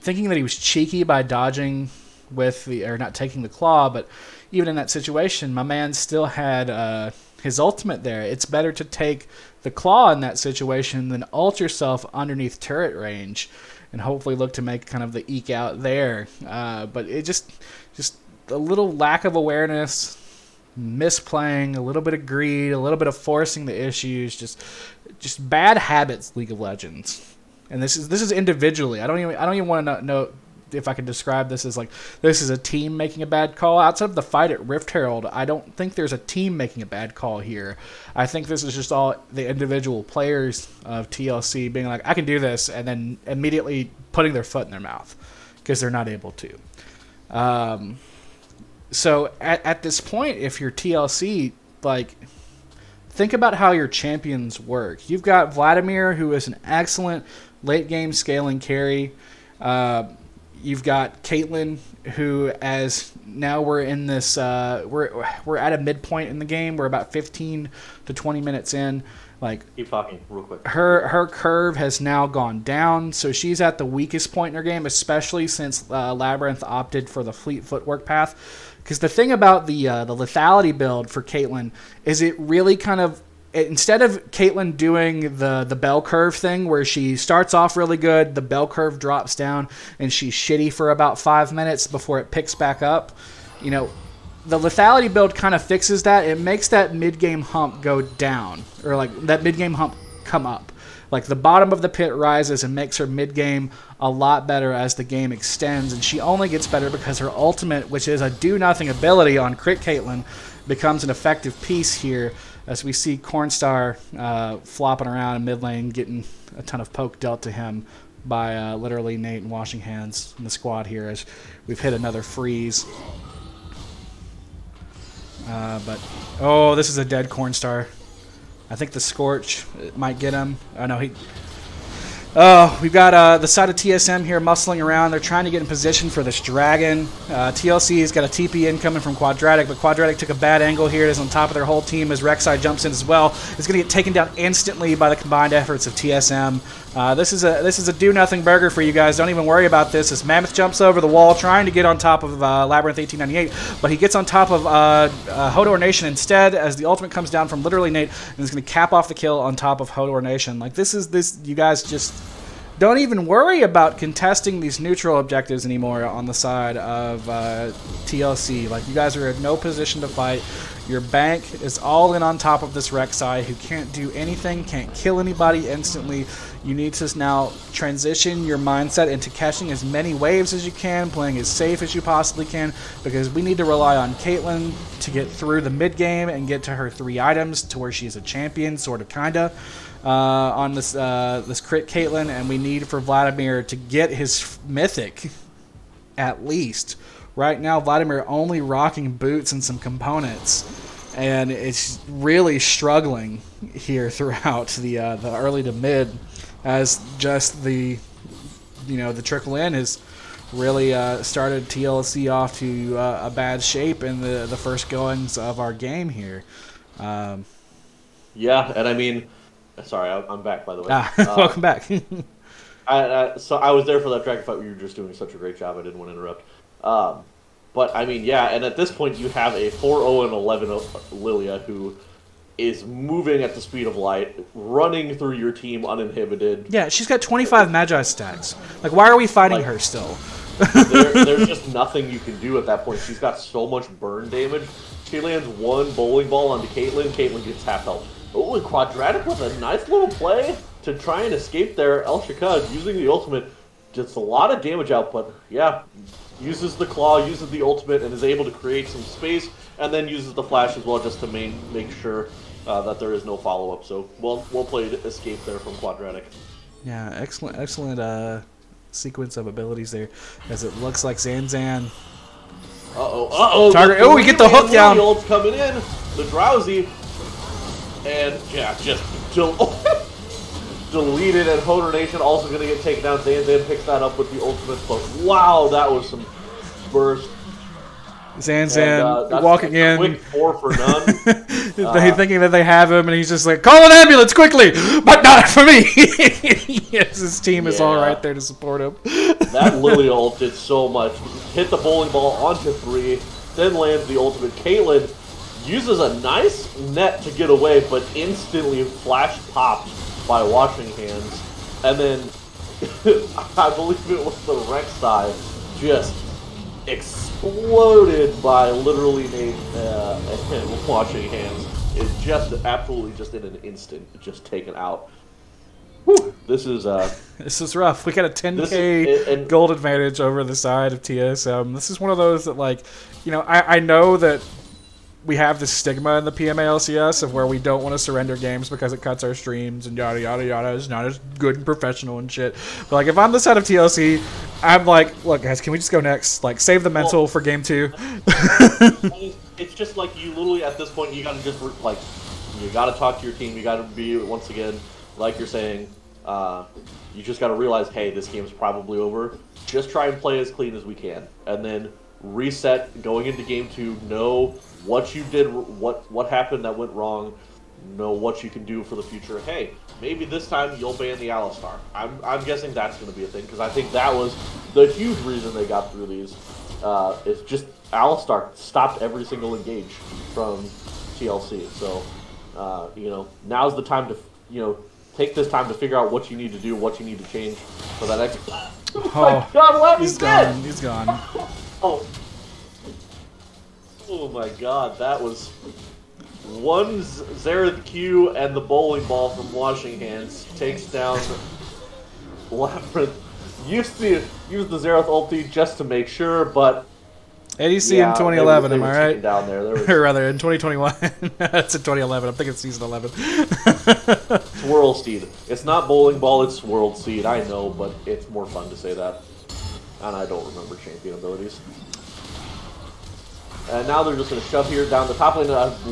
thinking that he was cheeky by dodging or not taking the claw, but even in that situation, my man still had his ultimate there. It's better to take the claw in that situation than ult yourself underneath turret range and hopefully look to make kind of the eke out there. But it just a little lack of awareness, misplaying, a little bit of greed, a little bit of forcing the issues, just bad habits, League of Legends. And this is individually. I don't even want to know if I can describe this as like this is a team making a bad call. Outside of the fight at Rift Herald, I don't think there's a team making a bad call here. I think this is just all the individual players of TLC being like, I can do this, and then immediately putting their foot in their mouth because they're not able to. So at this point, if you're TLC, like, think about how your champions work. You've got Vladimir, who is an excellent late game scaling carry. You've got Caitlyn, who, as now we're in this, we're at a midpoint in the game. We're about 15 to 20 minutes in. Like, keep talking real quick. Her curve has now gone down, so she's at the weakest point in her game, especially since Labyrinth opted for the fleet footwork path. Because the thing about the lethality build for Caitlyn is it really kind of, instead of Caitlyn doing the bell curve thing where she starts off really good, the bell curve drops down, and she's shitty for about 5 minutes before it picks back up, the lethality build kind of fixes that. It makes that mid-game hump go down, or like that mid-game hump come up. Like the bottom of the pit rises and makes her mid-game a lot better as the game extends, and she only gets better because her ultimate, which is a do-nothing ability on Crit Caitlyn, becomes an effective piece here as we see Cornstar flopping around in mid lane, getting a ton of poke dealt to him by literally Nate and Washing Hands in the squad here as we've hit another freeze. Oh, this is a dead Cornstar. I think the Scorch might get him. Oh, no, we've got the side of TSM here muscling around. They're trying to get in position for this dragon. TLC's got a TP incoming from Quadratic, but Quadratic took a bad angle here. It is on top of their whole team as Rek'Sai jumps in as well. It's going to get taken down instantly by the combined efforts of TSM. This is a do-nothing burger for you guys. Don't even worry about this as Mammoth jumps over the wall trying to get on top of Labyrinth 1898, but he gets on top of Hodor Nation instead as the ultimate comes down from literally Nate and is going to cap off the kill on top of Hodor Nation. Like, you guys just don't even worry about contesting these neutral objectives anymore on the side of TLC. Like, you guys are in no position to fight. Your bank is all in on top of this Rek'Sai who can't do anything, can't kill anybody instantly. You need to now transition your mindset into catching as many waves as you can, playing as safe as you possibly can, because we need to rely on Caitlyn to get through the mid game and get to her 3 items to where she's a champion, sort of, kinda. On this crit Caitlyn, and we need for Vladimir to get his mythic, at least. Right now, Vladimir only rocking boots and some components, and it's really struggling here throughout the early to mid, as just the trickle in has really started TLC off to a bad shape in the first goings of our game here. Yeah, and I mean. Sorry, I'm back, by the way. Welcome back. So I was there for that dragon fight where you were just doing such a great job. I didn't want to interrupt. But I mean, yeah, and at this point you have a 4-0 and 11 Lilia who is moving at the speed of light, running through your team uninhibited. Yeah, she's got 25 Magi stacks. Like, why are we fighting her still? There's just nothing you can do at that point. She's got so much burn damage. She lands one bowling ball onto Caitlyn. Caitlyn gets half health. Oh, and Quadratic with a nice little play to try and escape there. El Shakad using the ultimate. Gets a lot of damage output. Yeah, uses the claw, uses the ultimate, and is able to create some space, and then uses the flash as well just to make sure that there is no follow-up. So well played escape there from Quadratic. Yeah, excellent sequence of abilities there, as it looks like Zanzan. Target. Oh, we get the hook down. The ult's coming in. The Drowsy, and yeah, just deleted. And Hodor Nation also going to get taken down. Zanzan picks that up with the ultimate. But wow, that was some burst. Zanzan walking in. Quick 4 for none. They thinking that they have him, and he's just like, "Call an ambulance quickly!" But not for me. Yes, his team is all right there to support him. That Lily ult did so much. Hit the bowling ball onto 3, then lands the ultimate. Caitlyn uses a nice net to get away, but instantly flash popped by Washing Hands, and then I believe it was the Rek'Sai just exploded by literally Washing Hands. It's just absolutely just in an instant, just taken out. Whew. This is rough. We got a 10k gold advantage over the side of TSM. This is one of those that, like, you know, I know that we have this stigma in the PMALCS of where we don't want to surrender games because it cuts our streams and yada yada yada. It's not as good and professional and shit. But like, if I'm the side of TLC, I'm like, look guys, can we just go next? Like, save the mental for game 2. It's just like, you literally at this point you gotta just like, you gotta talk to your team. You gotta be, once again, like you're saying, you just gotta realize, hey, this game's probably over. Just try and play as clean as we can, and then reset going into game 2. Know what you did, what happened that went wrong. Know what you can do for the future. Hey, maybe this time you'll ban the Alistar. I'm guessing that's going to be a thing, because I think that was the huge reason they got through these. It's just Alistar stopped every single engage from TLC. So you know, now's the time to, you know, take this time to figure out what you need to do, what you need to change for that next. Oh my God! What he's gone. He's gone. Oh my God! That was one Xerath Q, and the bowling ball from Washing Hands takes down Labyrinth. Used to use the Xerath ulti just to make sure, but ADC in 2011, they am I right? Down there. Or rather, in 2021. That's in 2011. I'm thinking season 11. It's World Seed. It's not bowling ball, it's World Seed. I know, but it's more fun to say that. And I don't remember champion abilities. And now they're just going to shove here down the top lane.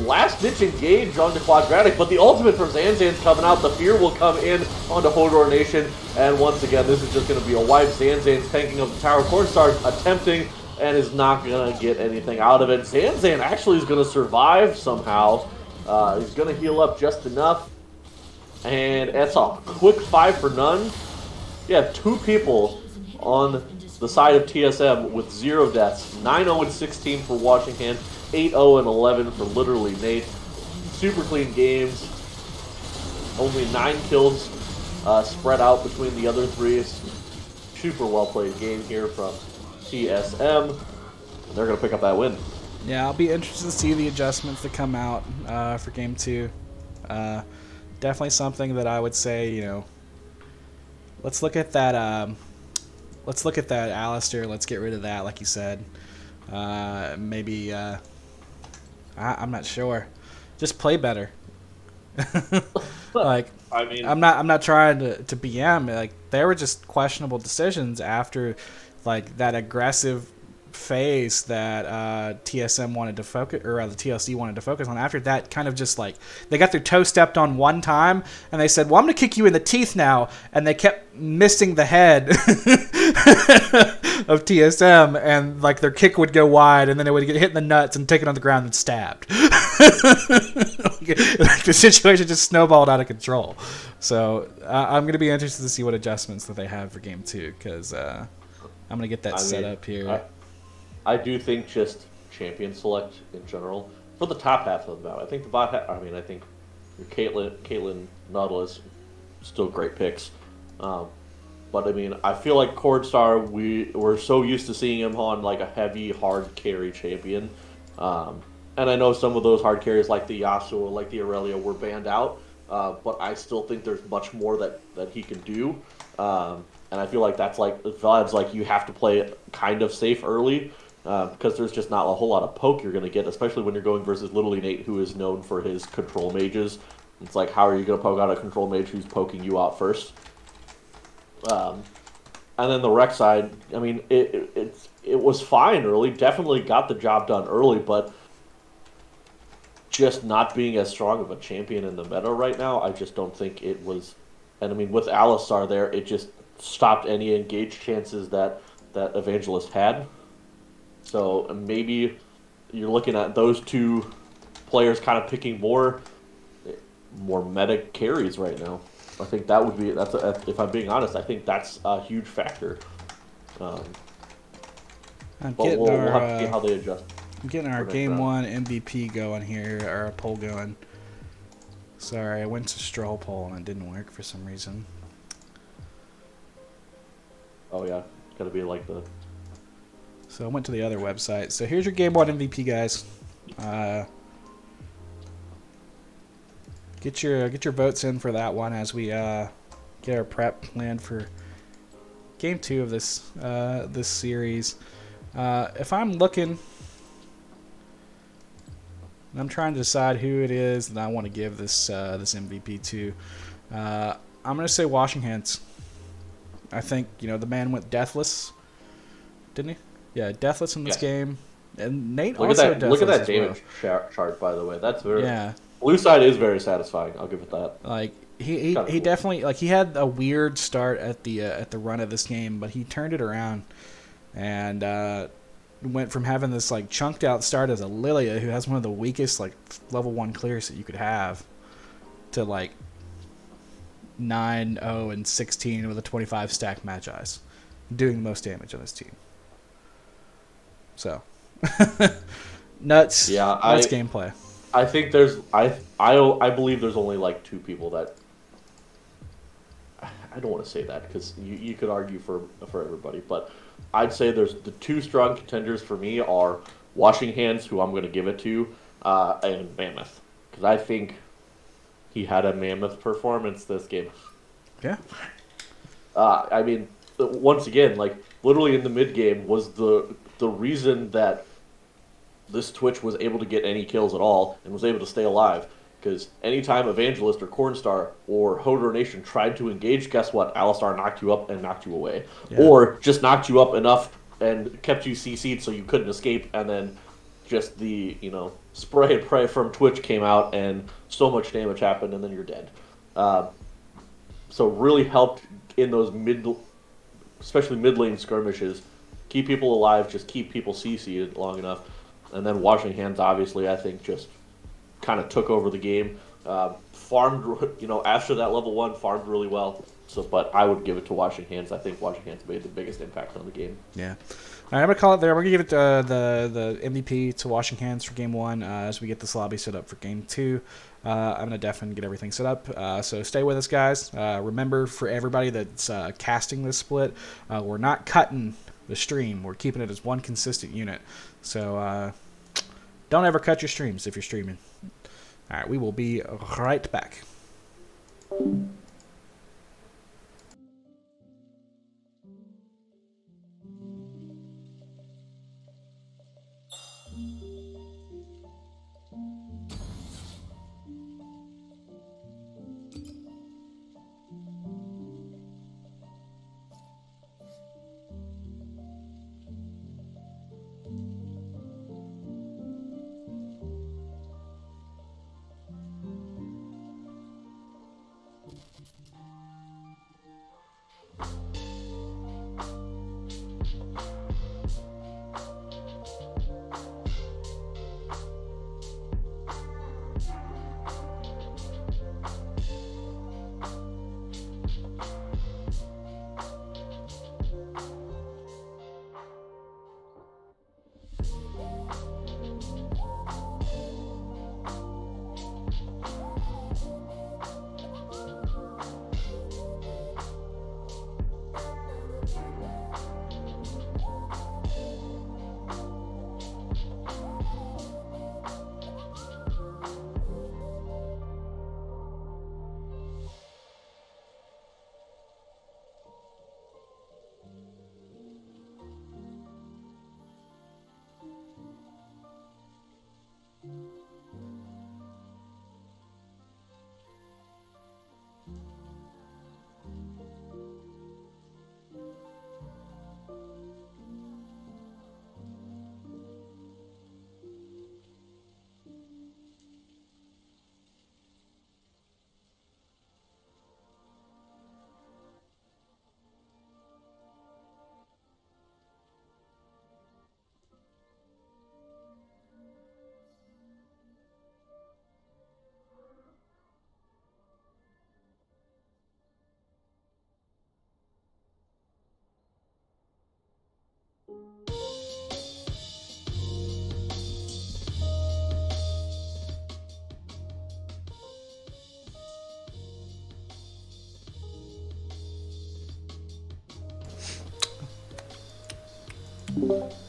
Last-ditch engage onto Quadratic, but the ultimate from Zanzan's coming out. The fear will come in onto Hodor Nation. And once again, this is just going to be a wipe. Zanzan's tanking up the tower. Cornstar's attempting and is not going to get anything out of it. Zanzan actually is going to survive somehow. He's going to heal up just enough. And it's a quick 5 for none. Yeah, 2 people on the side of TSM with 0 deaths. 9-0 and 16 for Washing Hands. 8-0 and 11 for literally Nate. Super clean games. Only 9 kills spread out between the other 3. Super well played game here from TSM. They're going to pick up that win. Yeah, I'll be interested to see the adjustments that come out for game 2. Definitely something that I would say, you know, let's look at that. Let's look at that Alistair. Let's get rid of that, like you said. Maybe I'm not sure. Just play better. Like, I mean, I'm not trying to BM. Like, there were just questionable decisions after, like, that aggressive phase that TSM wanted to focus, or the TLC wanted to focus on. After that, kind of just like, they got their toe stepped on one time, and they said, well, I'm going to kick you in the teeth now, and they kept missing the head. of TSM, and like their kick would go wide, and then it would get hit in the nuts and taken on the ground and stabbed. Like the situation just snowballed out of control. So I'm gonna be interested to see what adjustments that they have for game 2, because I'm gonna get that set up here. I do think just champion select in general for the top half of the map. I think the bot half. I mean, I think your Caitlyn, Nautilus, still great picks. But I mean, I feel like Cordstar, we're so used to seeing him on like a heavy, hard carry champion. And I know some of those hard carries like the Yasuo, like the Aurelia, were banned out. But I still think there's much more that he can do. And I feel like that's like vibes like you have to play it kind of safe early. Because there's just not a whole lot of poke you're going to get, especially when you're going versus Literally Nate, who is known for his control mages. It's like, how are you going to poke out a control mage who's poking you out first? And then the Rex side, I mean, it was fine early, definitely got the job done early, but just not being as strong of a champion in the meta right now, I just don't think it was. And I mean, with Alistar there, it just stopped any engaged chances that Evangelist had. So maybe you're looking at those two players kind of picking more meta carries right now. I think that would be if I'm being honest, I think that's a huge factor. But we'll have to see how they adjust. I'm getting our game 1 MVP going here, our poll going. Sorry, I went to straw poll and it didn't work for some reason. Oh yeah, it's gotta be like the. So I went to the other website. So here's your game 1 MVP, guys. Get your votes in for that one as we get our prep planned for game 2 of this this series. If I'm looking, and I'm trying to decide who it is that I want to give this this MVP to, I'm gonna say washing hands. I think the man went deathless, didn't he? Yeah, deathless in this game, and Nate also deathless. Look at that damage chart, by the way. That's very yeah. Blue side is very satisfying. I'll give it that. Like he definitely he had a weird start at the run of this game, but he turned it around and went from having this like chunked out start as a Lilia, who has one of the weakest like level 1 clears that you could have, to like 9-0 and 16 with a 25 stack Magi's, doing the most damage on his team. So nuts. Yeah, nuts gameplay. I think there's I believe there's only like 2 people that I don't want to say that because you could argue for everybody, but I'd say there's the 2 strong contenders for me are Washing Hands, who I'm going to give it to, and Mammoth, because I think he had a Mammoth performance this game. Yeah. I mean, once again, like literally in the mid game was the reason that this Twitch was able to get any kills at all and was able to stay alive. Because anytime Evangelist or Cornstar or Hodor Nation tried to engage, guess what? Alistar knocked you up and knocked you away. Yeah. Or just knocked you up enough and kept you CC'd so you couldn't escape, and then just the, spray and pray from Twitch came out and so much damage happened and then you're dead. So really helped in those especially mid lane skirmishes, keep people alive, just keep people CC'd long enough. And then Washing Hands, obviously, I think just kind of took over the game. Farmed, after that level 1, farmed really well. So, but I would give it to Washing Hands. I think Washing Hands made the biggest impact on the game. Yeah. All right, I'm going to call it there. We're going to give it the MVP to Washing Hands for game 1 as we get this lobby set up for game 2. I'm going to definitely get everything set up. So stay with us, guys. Remember, for everybody that's casting this split, we're not cutting the stream. We're keeping it as one consistent unit. So don't ever cut your streams if you're streaming. All right, we will be right back.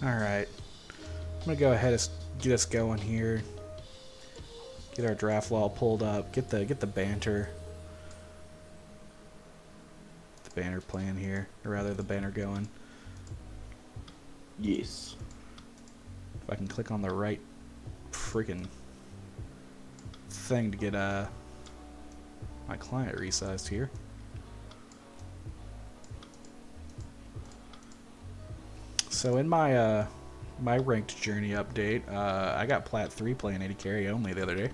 Alright. I'm going to go ahead and get us going here. Get our draft law pulled up. Get the banter. The banner playing here. Or rather, the banner going. Yes. If I can click on the right freaking thing to get my client resized here. So in my my ranked journey update, I got Plat 3 playing 80 carry only the other day.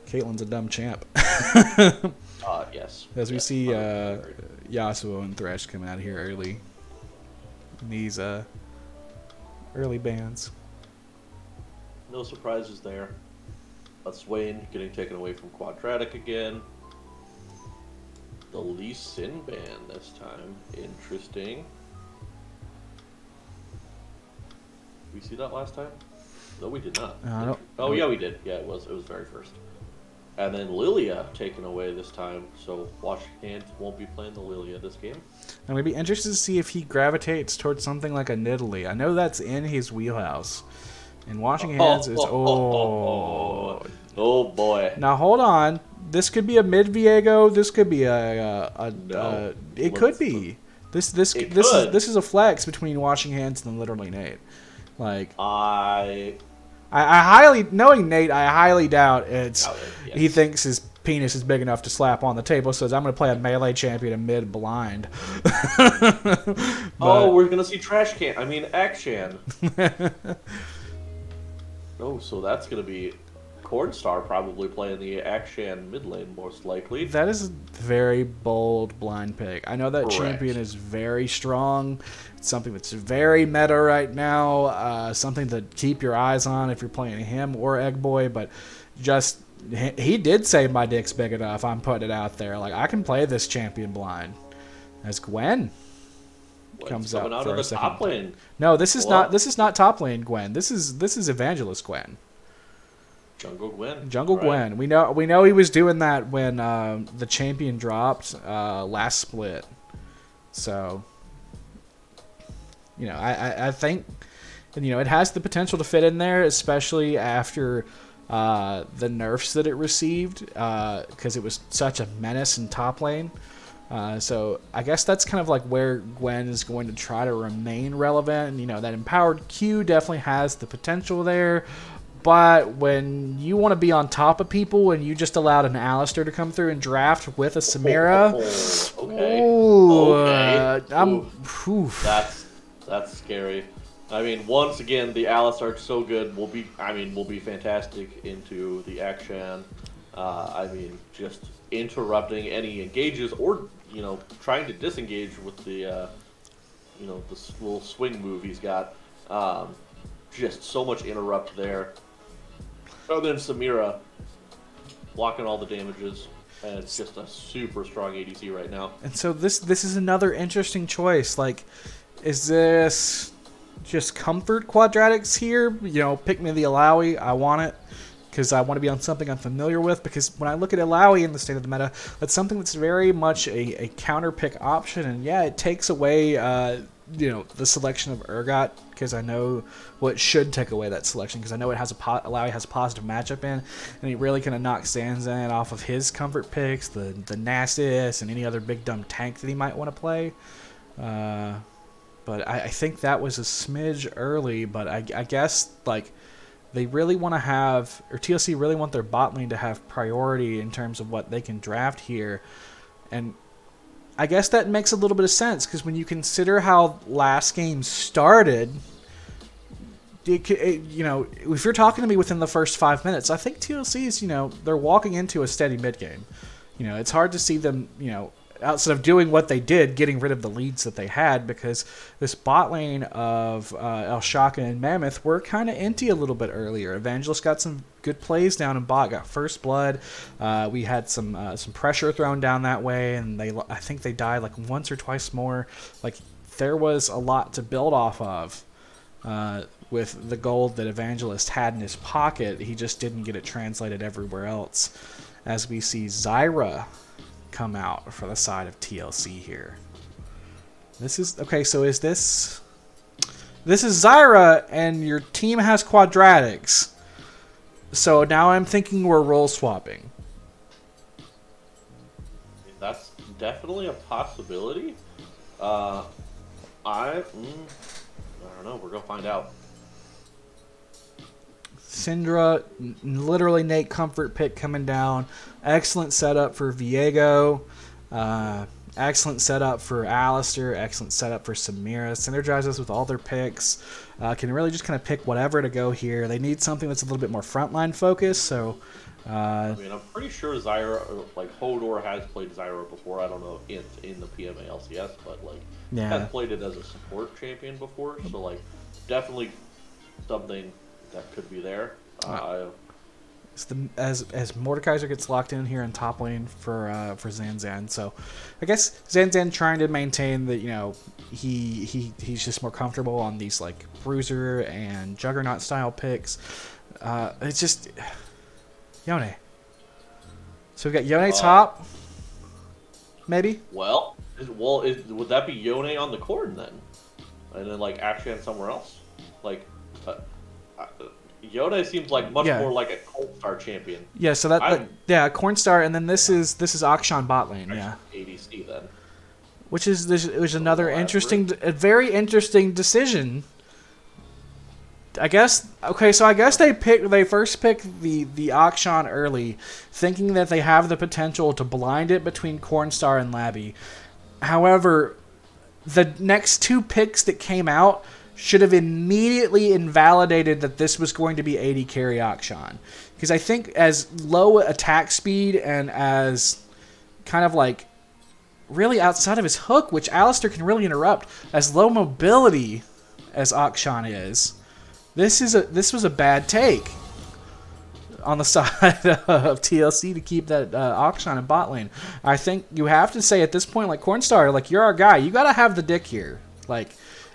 Caitlyn's a dumb champ. Yes. As we see Yasuo and Thresh coming out of here early. In these early bans. No surprises there. Swain getting taken away from Quadratic again. The Lee Sin ban this time. Interesting. Did we see that last time? No, we did not. Oh, yeah, we did. Yeah, it was very first. And then Lilia taken away this time, so Washing Hands won't be playing the Lilia this game. I'm going to be interested to see if he gravitates towards something like a Nidalee. I know that's in his wheelhouse. And Washing Hands is... Oh boy. Now, hold on. This could be a mid-Viego. This could be No. it could be. This is a flex between Washing Hands and literally Nate. Like... I highly, knowing Nate, I highly doubt it's. Yes. He thinks his penis is big enough to slap on the table, so I'm going to play a melee champion in mid blind. Oh, we're going to see Akshan. Oh, so that's going to be Cornstar probably playing the Akshan mid lane most likely. That is a very bold blind pick. I know that champion is very strong. It's something that's very meta right now. Something to keep your eyes on if you're playing him or Egg Boy. But just he did say my dick's big enough. I'm putting it out there. Like I can play this champion blind. As Gwen comes out of for the a second. top lane. No, this is not. This is not top lane Gwen. This is Evangelist Gwen. Jungle Gwen. Jungle Gwen. We know he was doing that when the champion dropped last split. So, I think, it has the potential to fit in there, especially after the nerfs that it received, because it was such a menace in top lane. So I guess that's kind of like where Gwen is going to try to remain relevant. And, that empowered Q definitely has the potential there. But when you want to be on top of people and you just allowed an Alistair to come through and draft with a Samira, that's scary. I mean, once again, the Alistair so good will be fantastic into the action. Just interrupting any engages or trying to disengage with the this little swing move he's got. Just so much interrupt there. And then Samira blocking all the damages, and it's just a super strong ADC right now. And so this is another interesting choice. Like, is this just comfort quadratics here? Pick me the Alawi. I want it because I want to be on something I'm familiar with. Because when I look at Alawi in the state of the meta, that's something that's very much a counter pick option. And yeah, it takes away the selection of Urgot, because I know what should take away that selection, because I know it has Alawi has a positive matchup in, and he really kind of knocks Zanzan off of his comfort picks, the Nasus, and any other big dumb tank that he might want to play. But I think that was a smidge early, but I guess like they really want to have, or TLC really want their bot lane to have priority in terms of what they can draft here, and I guess that makes a little bit of sense, because when you consider how last game started, if you're talking to me within the first 5 minutes, I think TLC's, they're walking into a steady mid game. It's hard to see them, outside of doing what they did, getting rid of the leads that they had, because this bot lane of El Shaka and Mammoth were kind of empty a little bit earlier. Evangelist got some good plays down in bot, got first blood. We had some pressure thrown down that way, and I think they died like once or twice more. Like, there was a lot to build off of with the gold that Evangelist had in his pocket. He just didn't get it translated everywhere else. As we see Zyra come out for the side of TLC here. This is okay. So is this? This is Zyra, and your team has quadratics. So now I'm thinking we're role swapping. That's definitely a possibility. I don't know. We're gonna find out. Syndra, literally Nate Comfort pick coming down. Excellent setup for Viego. Excellent setup for Alistair. Excellent setup for Samira. Synergizes with all their picks. Can really just kind of pick whatever to go here. They need something that's a little bit more frontline focused. So, I mean, I'm pretty sure Zyra, like Hodor, has played Zyra before. I don't know in the PMALCS, but like has played it as a support champion before. So like, definitely something that could be there. As Mordekaiser gets locked in here in top lane for Zanzan, so I guess Zanzan trying to maintain that, you know, he's just more comfortable on these like Bruiser and Juggernaut style picks. It's just Yone. So we got Yone top, maybe. Well, would that be Yone on the Corn then, and then like Akshan somewhere else? Like, Yone seems like much more like a Cold Star champion. Yeah, so Cornstar, and then this is Akshan bot lane. Yeah, ADC then. Which is another a very interesting decision. I guess so I guess they first pick the Akshan early, thinking that they have the potential to blind it between Cornstar and Labby. However, the next two picks that came out should have immediately invalidated that this was going to be AD carry Akshan. Because I think as low attack speed and as kind of like really outside of his hook, which Alistair can really interrupt, as low mobility as Akshan is, this was a bad take on the side of TLC to keep that Akshan in bot lane. I think you have to say at this point, like, Cornstar, like, you're our guy. You got to have the dick here. Like,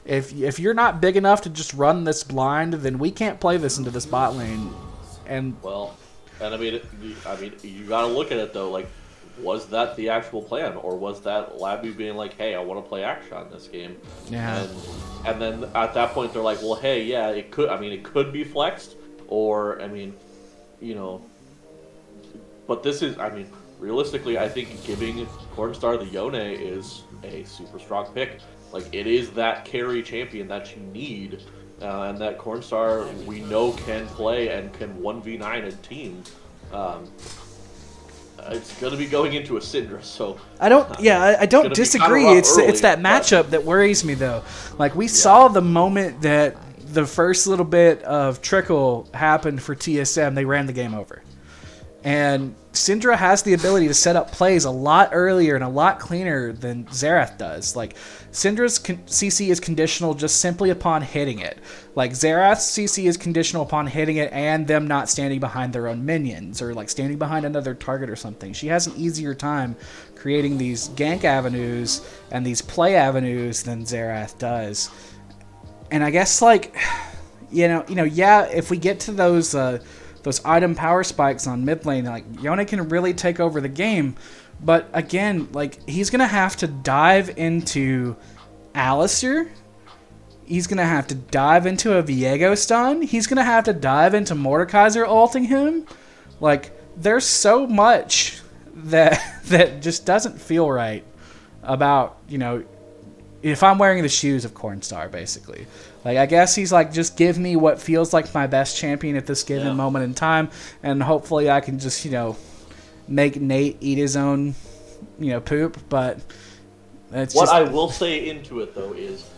if you're not big enough to just run this blind, then we can't play this into this bot lane. And I mean, you got to look at it though. Like, was that the actual plan, or was that Labby being like, "Hey, I want to play Akshan this game"? Yeah. And then at that point, they're like, "Well, hey, yeah, it could. I mean, it could be flexed, or I mean, you know." But this is, I mean, realistically, I think giving Cornstar the Yone is a super strong pick. Like, it is that carry champion that you need, and that Cornstar we know can play and can 1v9 a team. It's going to be going into a Syndra, so... I don't disagree. It's that matchup that worries me, though. Like, we saw the moment that the first little bit of trickle happened for TSM, they ran the game over. And Syndra has the ability to set up plays a lot earlier and a lot cleaner than Xerath does. Like, Syndra's CC is conditional just simply upon hitting it. Like, Xerath's CC is conditional upon hitting it and them not standing behind their own minions or, like, standing behind another target or something. She has an easier time creating these gank avenues and these play avenues than Xerath does. And I guess, like, if we get to those item power spikes on mid lane, like, Yone can really take over the game. But again, like, he's going to have to dive into Alistair. He's going to have to dive into a Viego stun. He's going to have to dive into Mordekaiser ulting him. Like, there's so much that just doesn't feel right about, if I'm wearing the shoes of Cornstar, basically. Like, I guess he's like, just give me what feels like my best champion at this given moment in time, and hopefully I can just, make Nate eat his own, poop. But it's what I will say into it, though, is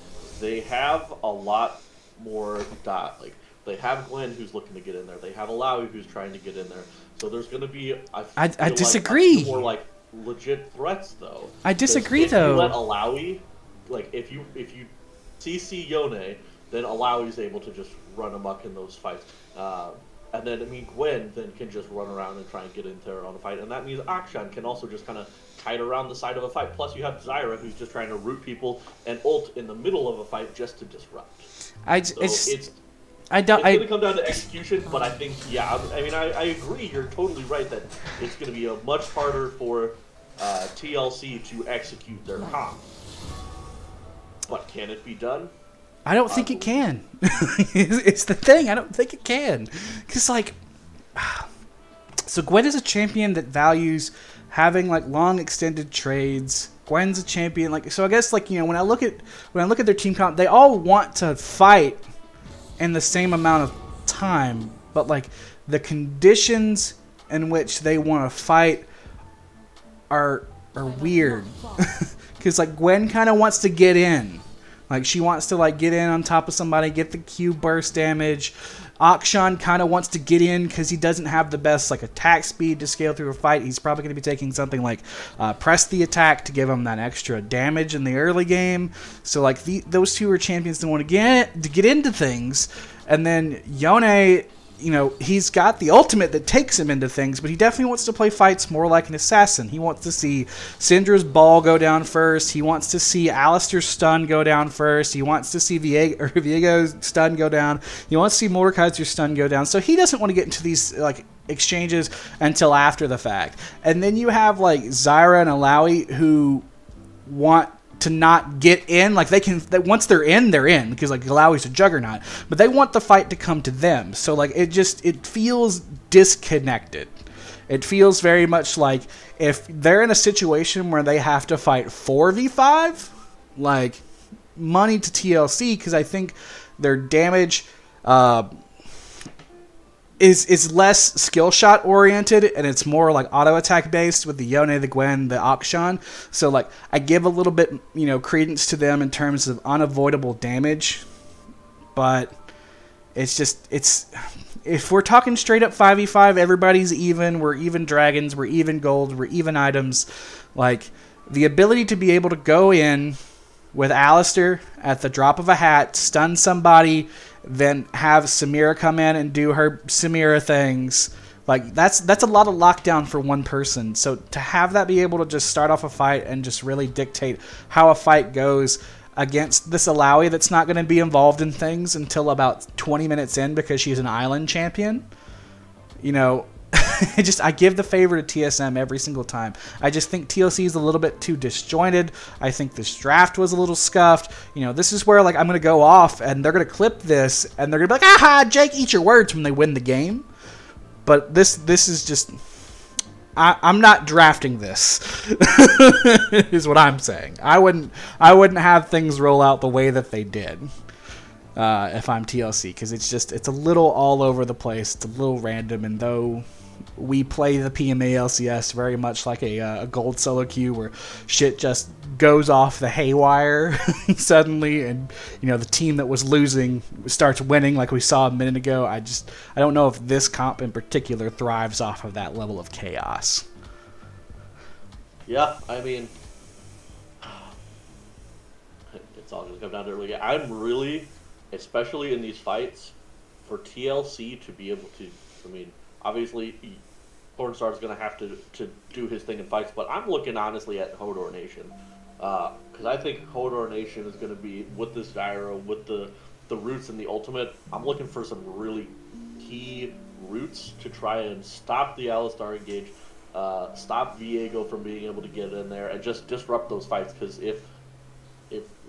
they have a lot more like, they have Glenn who's looking to get in there. They have Alawi who's trying to get in there. So there's going to be, I disagree. More like legit threats, though. I disagree, though. If you let Alawi, like, if you CC Yone, then Alawi's able to just run amok in those fights. And then, Gwen then can just run around and try and get into her on a fight. And that means Akshan can also just kind of kite around the side of a fight. Plus, you have Zyra, who's just trying to root people and ult in the middle of a fight just to disrupt. It's going to come down to execution, but I think, I agree. You're totally right that it's going to be much harder for TLC to execute their comp. But can it be done? I don't think it can. It's the thing. I don't think it can. Because, like, so Gwen is a champion that values having, like, long extended trades. Gwen's a champion. Like, so I guess, like, you know, when I look at their team comp, they all want to fight in the same amount of time. But, like, the conditions in which they want to fight are weird. Because, like, Gwen kind of wants to get in. Like, she wants to, like, get in on top of somebody, get the Q burst damage. Akshan kind of wants to get in because he doesn't have the best, like, attack speed to scale through a fight. He's probably going to be taking something like press the attack to give him that extra damage in the early game. So, like, those two are champions that want to get into things. And then Yone, you know, he's got the ultimate that takes him into things, but he definitely wants to play fights more like an assassin. He wants to see Syndra's ball go down first. He wants to see Alistair's stun go down first. He wants to see Viego's stun go down. He wants to see Mordekaiser's stun go down. So he doesn't want to get into these, like, exchanges until after the fact. And then you have, like, Zyra and Alawi who want to not get in. Like, once they're in because, like, Alawi's a juggernaut, but they want the fight to come to them. So, like, it feels disconnected. It feels very much like if they're in a situation where they have to fight 4v5, like, money to TLC, because I think their damage is less skill shot oriented, and it's more like auto attack based with the Yone, the Gwen, the Akshan. So, like, I give a little bit, you know, credence to them in terms of unavoidable damage, but it's just, if we're talking straight up 5v5, everybody's even. We're even dragons, we're even gold, we're even items. Like, the ability to be able to go in with Alistair at the drop of a hat, stun somebody, then have Samira come in and do her Samira things. Like, that's a lot of lockdown for one person. So to have that be able to just start off a fight and just really dictate how a fight goes against this Alawi that's not going to be involved in things until about 20 minutes in because she's an island champion, you know, I give the favor to TSM every single time. I just think TLC is a little bit too disjointed. I think this draft was a little scuffed. You know, this is where, like, I'm going to go off and they're going to clip this and they're going to be like, aha, Jake, eat your words when they win the game. But this is just, I'm not drafting this, is what I'm saying. I wouldn't have things roll out the way that they did if I'm TLC, because it's a little all over the place. It's a little random, and though we play the PMALCS very much like a gold solo queue where shit just goes off the haywire suddenly, and, you know, the team that was losing starts winning like we saw a minute ago. I don't know if this comp in particular thrives off of that level of chaos. Yeah, I mean, it's all going to come down to early game. I'm really, especially in these fights, for TLC to be able to, I mean, obviously, Cornstar's going to have to do his thing in fights, but I'm looking honestly at Hodor Nation. Because I think Hodor Nation is going to be, with this gyro, with the roots and the ultimate, I'm looking for some really key roots to try and stop the Alistar engage, stop Viego from being able to get in there, and just disrupt those fights. Because if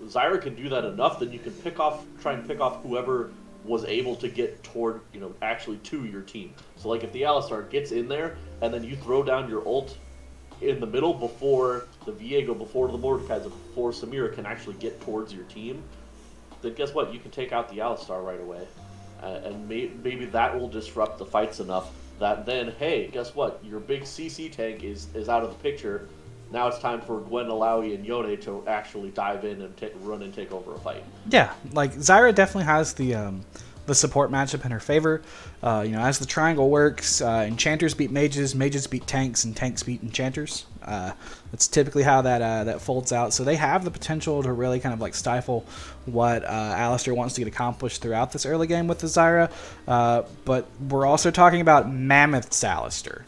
Zyra can do that enough, then you can try and pick off whoever was able to get toward, you know, actually to your team. So, like, if the Alistar gets in there, and then you throw down your ult in the middle before the Viego, before the Mordekaiser, before Samira can actually get towards your team, then guess what? You can take out the Alistar right away. And maybe that will disrupt the fights enough that then, hey, guess what? Your big CC tank is out of the picture. Now it's time for Gwen, Alawi, and Yone to actually dive in and run and take over a fight. Yeah, like, Zyra definitely has the support matchup in her favor. You know, as the triangle works, enchanters beat mages, mages beat tanks, and tanks beat enchanters. That's typically how that folds out. So they have the potential to really kind of, like, stifle what Alistair wants to get accomplished throughout this early game with the Zyra. But we're also talking about Mammoth's Alistair.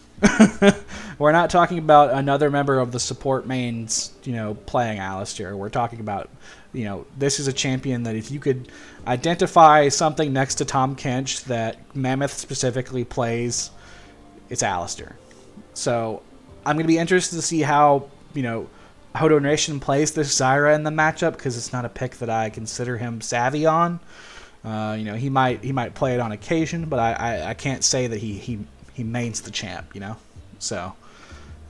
We're not talking about another member of the support mains, you know, playing Alistair. We're talking about, you know, this is a champion that if you could identify something next to Tahm Kench that Mammoth specifically plays, it's Alistair. So I'm going to be interested to see how, you know, Hodo Nation plays this Zyra in the matchup because it's not a pick that I consider him savvy on. You know, he might play it on occasion, but I can't say that he mains the champ. You know, so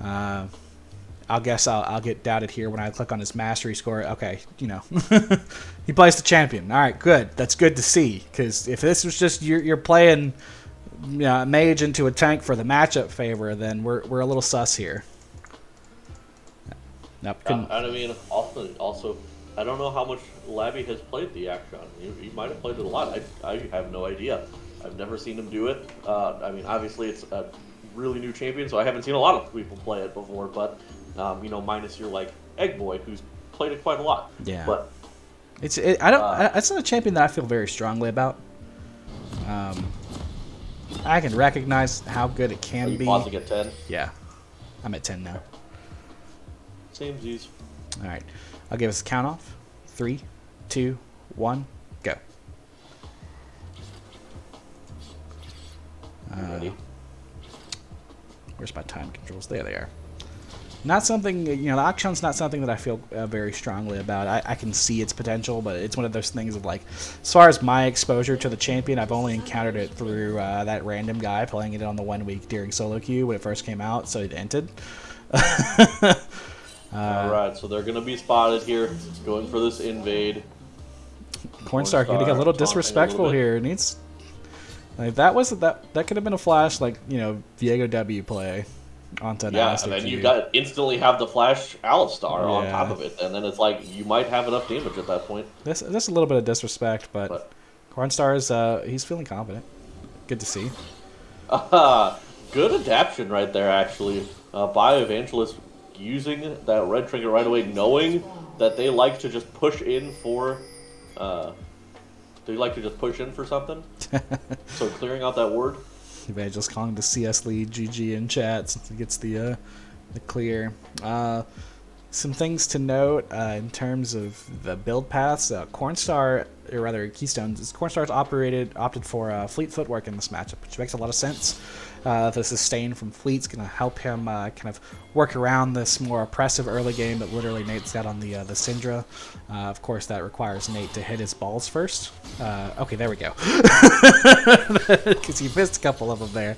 I'll guess I'll get doubted here when I click on his mastery score. Okay, you know, he plays the champion. All right, good. That's good to see, because if this was just you're playing mage into a tank for the matchup favor, then we're a little sus here. Nope. I mean, also, I don't know how much Labby has played the Action. He might have played it a lot. I have no idea. I've never seen him do it. I mean, obviously, it's a really new champion, so I haven't seen a lot of people play it before. But you know, minus your like Egg Boy, who's played it quite a lot. Yeah. But it's not a champion that I feel very strongly about. I can recognize how good it can be. Pausing at 10. Yeah, I'm at 10 now. Same Z's. All right, I'll give us a count off. 3, 2, 1, go. Ready? Where's my time controls? There they are. Not something, you know, the Akshon's not something that I feel very strongly about. I can see its potential, but it's one of those things of like, as far as my exposure to the champion, I've only encountered it through that random guy playing it on the 1 week during solo queue when it first came out, so it entered. Alright, so they're going to be spotted here. Going for this invade. Cornstar getting a little disrespectful here. It needs, like, that could have been a flash, like, you know, Viego W play onto an and then you got instantly have the flash Alistar on top of it, and then it's like you might have enough damage at that point. This a little bit of disrespect, but Cornstar is he's feeling confident. Good to see. Good adaptation right there, actually, by Evangelist, using that red trinket right away, knowing that they like to just push in for something. So clearing out that ward. Evangelist calling the CS lead GG in chat since he gets the clear. Some things to note in terms of the build paths. Cornstar, or rather Keystones, Cornstar's opted for Fleet Footwork in this matchup, which makes a lot of sense. The sustain from Fleet's going to help him kind of work around this more oppressive early game that literally Nate's got on the Syndra. Of course, that requires Nate to hit his balls first. Okay, there we go. Because he missed a couple of them there.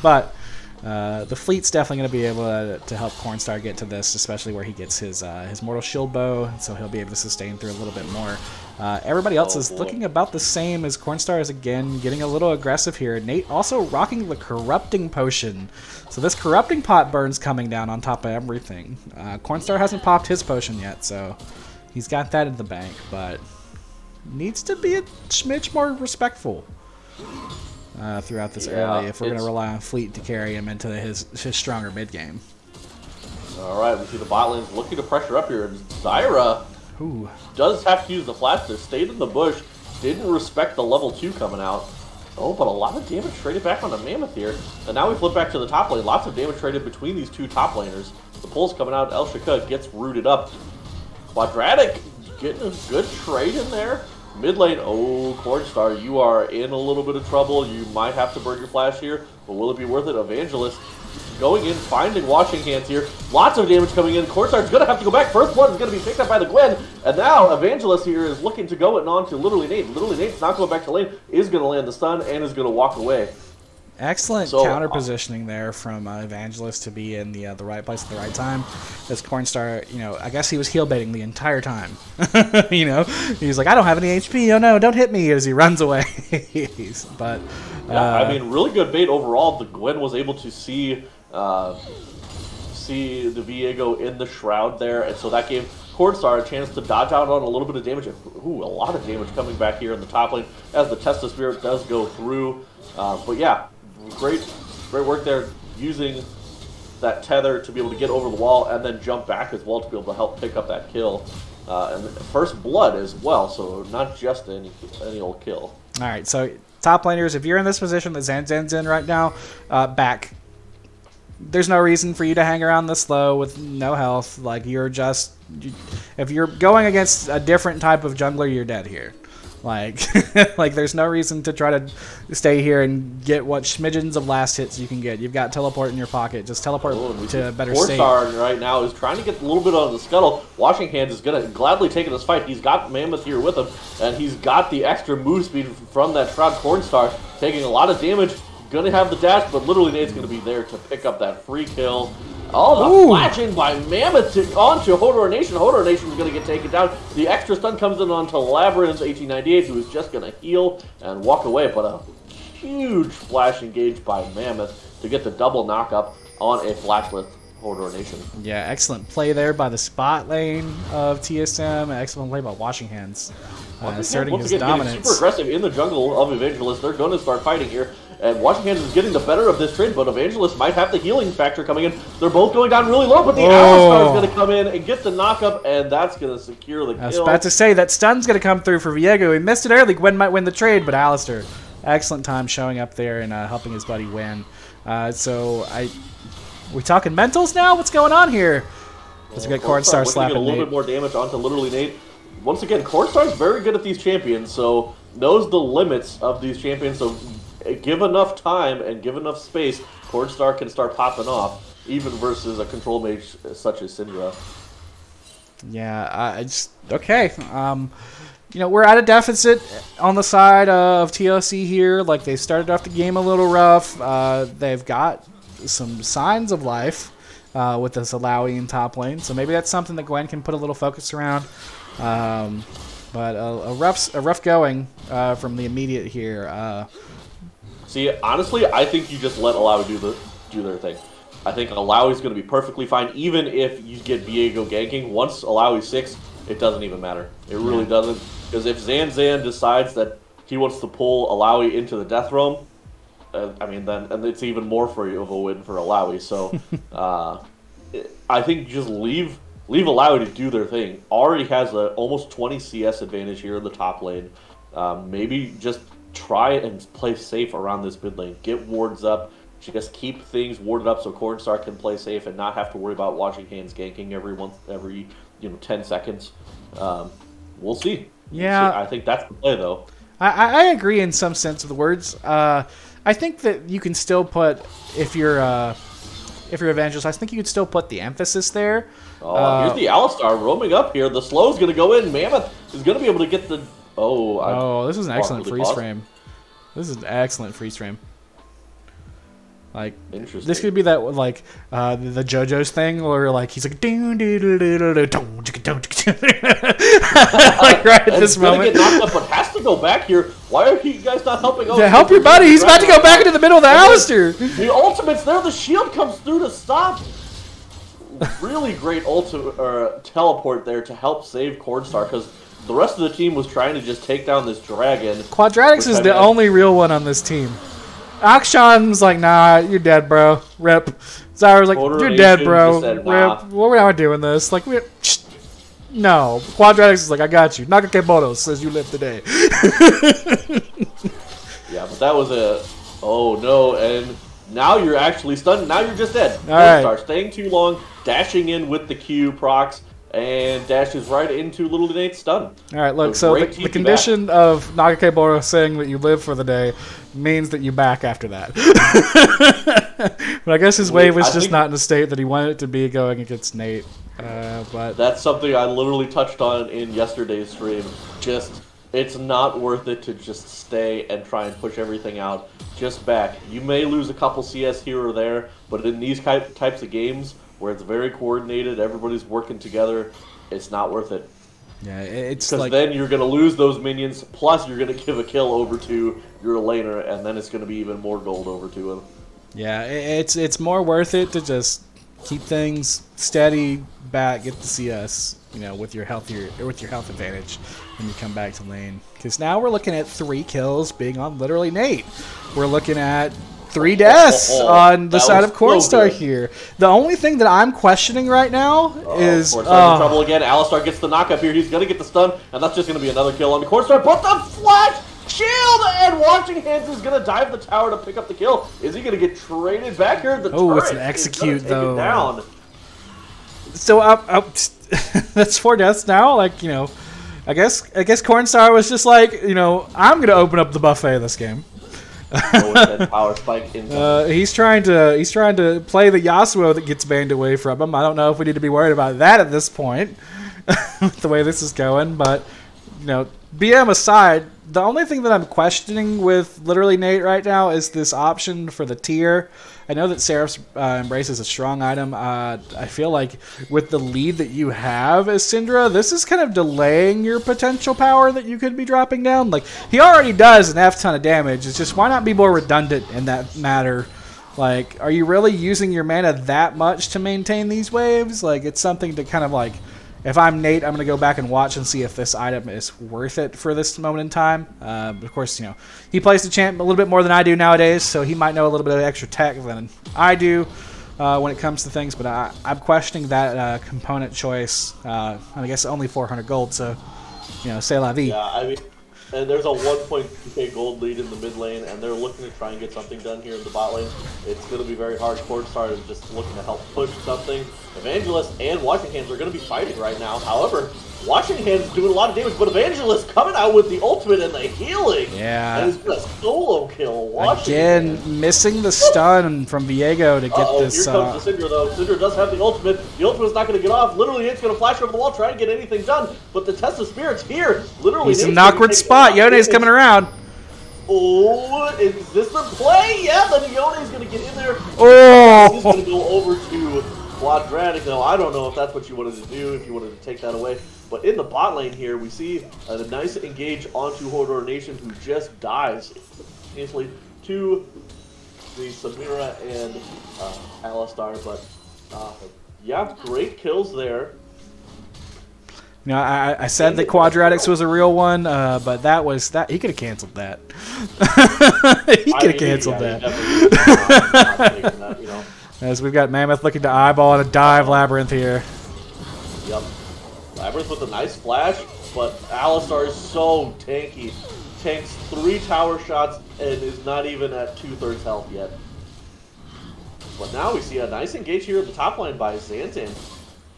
But the Fleet's definitely going to be able to help Cornstar get to this, especially where he gets his Mortal Shield Bow, so he'll be able to sustain through a little bit more. Everybody else is looking about the same as Cornstar is, again, getting a little aggressive here. Nate also rocking the Corrupting Potion. So this Corrupting Pot burn's coming down on top of everything. Cornstar hasn't popped his potion yet, so he's got that in the bank, but needs to be a smidge more respectful throughout this early if we're going to rely on Fleet to carry him into his stronger mid game. All right, we see the bot lane's looking to pressure up here. Zyra does have to use the flash there. Stayed in the bush. Didn't respect the level 2 coming out. Oh, but a lot of damage traded back on the Mammoth here. And now we flip back to the top lane. Lots of damage traded between these two top laners. The pull's coming out. El Shaka gets rooted up. Quadratic getting a good trade in there. Mid lane, oh, Cornstar, you are in a little bit of trouble. You might have to burn your flash here, but will it be worth it? Evangelist going in, finding Washing Hands here. Lots of damage coming in. Cornstar's going to have to go back. First blood is going to be picked up by the Gwen, and now Evangelist here is looking to go it on to Literally Nate. Literally Nate's not going back to lane, is going to land the stun, and is going to walk away. Excellent counter positioning there from Evangelist to be in the right place at the right time. As Cornstar, you know, I guess he was heal baiting the entire time. You know, he's like, I don't have any HP. Oh no, don't hit me, as he runs away. But yeah, I mean, really good bait overall. The Gwen was able to see the Viego in the shroud there, and so that gave Cornstar a chance to dodge out on a little bit of damage. Ooh, a lot of damage coming back here in the top lane as the Test of Spirit does go through. But yeah. Great work there, using that tether to be able to get over the wall and then jump back as well to be able to help pick up that kill. And first blood as well, so not just any old kill. All right, so top laners, if you're in this position that Zan's in right now, back. there's no reason for you to hang around this low with no health. Like, if you're going against a different type of jungler, you're dead here. Like, like there's no reason to try to stay here and get what smidgens of last hits you can get. You've got teleport in your pocket. Just teleport to a better state. Star right now is trying to get a little bit on the scuttle. Washing Hands is going to gladly take this fight. He's got Mammoth here with him, and he's got the extra move speed from that Shroud Cornstar, taking a lot of damage. Going to have the dash, but literally Nate's going to be there to pick up that free kill. Oh, the flashing by Mammoth onto Hodor Nation. Hodor Nation is going to get taken down. The extra stun comes in onto Labyrinth 1898, who is just going to heal and walk away. But a huge flash engage by Mammoth to get the double knock-up on a flashless Hodor Nation. Yeah, excellent play there by the spot lane of TSM. Excellent play by Washing Hands. Asserting his dominance. Super aggressive in the jungle of Evangelist. They're going to start fighting here. And Washing Hands is getting the better of this trade, but Evangelist might have the healing factor coming in. They're both going down really low, but the Alistar is going to come in and get the knock-up, and that's going to secure the kill. I was about to say, that stun's going to come through for Viego. He missed it early. Gwen might win the trade, but Alistar, excellent time showing up there and helping his buddy win. We talking mentals now? What's going on here? Let's get Cornstar slapping a little bit more damage onto literally Nate. Once again, Cornstar is very good at these champions, so knows the limits of these champions, so give enough time and give enough space, Cornstar can start popping off, even versus a control mage such as Syndra. Yeah, okay. You know, we're at a deficit on the side of TLC here. Like, they started off the game a little rough. They've got some signs of life with this Alawi in top lane, so maybe that's something that Gwen can put a little focus around. But a rough going from the immediate here. See, honestly, I think you just let Alawi do their thing. I think Alawi's going to be perfectly fine, even if you get Viego ganking. Once Alawi's 6, it doesn't even matter. It really doesn't. Because if Zan decides that he wants to pull Alawi into the Death Realm, then it's even more of a win for Alawi. So, I think just leave Alawi to do their thing. Already has a almost 20 CS advantage here in the top lane. Maybe just try and play safe around this mid lane. Get wards up. Just keep things warded up so Cornstar can play safe and not have to worry about Washing Hands ganking every 10 seconds. We'll see. Yeah, I think that's the play though. I agree in some sense of the words. I think that you can still put if you're Evangelist, I think you could still put the emphasis there. Here's the Alistar roaming up here. The slow's going to go in. Mammoth is going to be able to get the... this is an excellent freeze frame. This is an excellent freeze frame. Like, this could be that, like, the JoJo's thing, where, like, he's like, like, right at this moment. Get knocked up, but has to go back here. Why are you guys not helping? Yeah, help your buddy. He's about to go back into the middle of the Alistar. The ultimate's there. The shield comes through to stop. Really great teleport there to help save Cornstar, because the rest of the team was trying to just take down this dragon. Quadratix is the only real one on this team. Akshan's like, nah, you're dead, bro. Rip. Zyra's like, you're dead, bro. Said, nah. Rip. Well, we're not doing this. Like, no. Quadratix is like, I got you. Nakakeboto says you live today. Yeah, but that was a... Oh, no, and now you're actually stunned. Now you're just dead. All right. Start staying too long, dashing in with the Q procs, and dashes right into Little Nate's stun. All right, look, so the condition of Nakakeboto saying that you live for the day means that you back after that. But I guess his wave was just not in a state that he wanted it to be going against Nate. But that's something I literally touched on in yesterday's stream. Just, it's not worth it to just stay and try and push everything out. Just back. You may lose a couple CS here or there, but in these types of games where it's very coordinated, everybody's working together, it's not worth it. Yeah, it's because like, then you're going to lose those minions, plus you're going to give a kill over to your laner, and then it's going to be even more gold over to him. Yeah, it's more worth it to just keep things steady, back, get the CS, with your health advantage when you come back to lane. Because now we're looking at 3 kills being on literally Nate. We're looking at 3 deaths on the side of Cornstar here. The only thing that I'm questioning right now is... Cornstar in trouble again. Alistar gets the knockup here. He's going to get the stun, and that's just going to be another kill on the Cornstar. But the flash shield and Watching Hands is going to dive the tower to pick up the kill. Is he going to get traded back here? The oh, it's an execute, though. Down. So, that's 4 deaths now. Like, you know, I guess Cornstar was just like, you know, I'm going to open up the buffet this game. Power spike he's trying to play the Yasuo that gets banned away from him. I don't know if we need to be worried about that at this point, with the way this is going. But you know, BM aside, the only thing that I'm questioning with literally Nate right now is this option for the tier. I know that Seraph's Embrace is a strong item. I feel like with the lead that you have as Syndra, this is kind of delaying your potential power that you could be dropping down. Like, he already does an F ton of damage. It's just, why not be more redundant in that matter? Like, are you really using your mana that much to maintain these waves? Like, it's something to kind of like, if I'm Nate, I'm going to go back and watch and see if this item is worth it for this moment in time. Of course, you know, he plays the champ a little bit more than I do nowadays, so he might know a little bit of extra tech than I do when it comes to things. But I'm questioning that component choice. I guess only 400 gold, so, you know, c'est la vie. Yeah, I mean, and there's a 1.2k gold lead in the mid lane, and they're looking to try and get something done here in the bot lane. It's going to be very hard. Cornstar is just looking to help push something. Evangelist and Watching Hands are going to be fighting right now. However, Watching Hands is doing a lot of damage, but Evangelist coming out with the ultimate and the healing. Yeah. And it's a solo kill. Again, missing the stun from Viego to get this. Here comes the Syndra, though. Syndra does have the ultimate. The ultimate's not going to get off. Literally, it's going to flash over the wall, try and get anything done. But the Test of Spirits here, literally. He's in an awkward spot. Yone's coming around. Oh, is this the play? Yeah, then Yone's going to get in there. Oh! He's going to go over to Quadratic. Now, I don't know if that's what you wanted to do, if you wanted to take that away. But in the bot lane here, we see a nice engage onto Hodor Nation, who just dies instantly to the Samira and Alistar. But yeah, great kills there. You know, I said that Quadratics was a real one, but that was that he could have canceled that. He could have canceled that. That, you know. As we've got Mammoth looking to eyeball and a dive Labyrinth here. Yep. Labyrinth with a nice flash, but Alistar is so tanky. Tanks 3 tower shots and is not even at 2/3 health yet. But now we see a nice engage here at the top line by Xantan.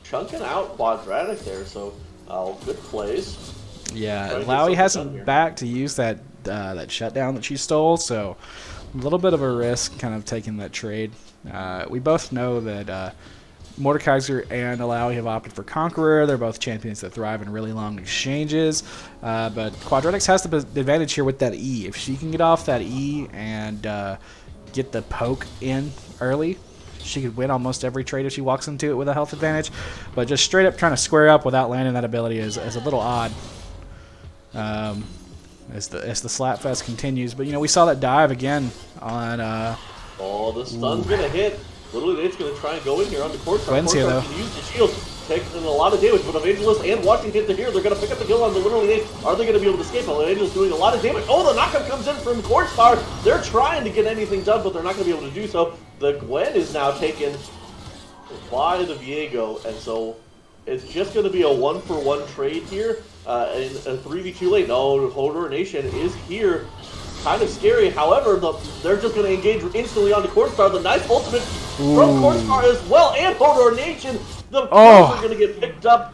Chunking out Quadratic there, so good plays. Yeah, Lowy hasn't back to use that that shutdown that she stole, so a little bit of a risk kind of taking that trade. We both know that Mordekaiser and Alawi have opted for Conqueror. They're both champions that thrive in really long exchanges. But Quadratics has the advantage here with that E. If she can get off that E and get the poke in early, she could win almost every trade if she walks into it with a health advantage. But just straight up trying to square up without landing that ability is a little odd. As the Slapfest continues. But, you know, we saw that dive again on... oh, the stun's going to hit. Little Nate's going to try and go in here on the court. Gwen's here, though. Use the shield, taking a lot of damage, but Evangelist and Watching Hands are here. They're going to pick up the kill on the Little Nate. Are they going to be able to escape? Evangelist doing a lot of damage. Oh, the knockup comes in from Cornstar. They're trying to get anything done, but they're not going to be able to do so. The Gwen is now taken by the Viego, and so it's just going to be a 1-for-1 trade here in a 3v2 lane. No, Hodor Nation is here. Kind of scary. However, they're just going to engage instantly onto Cornstar. The nice ultimate from Cornstar as well, and Hodor Nation. The kills are going to get picked up.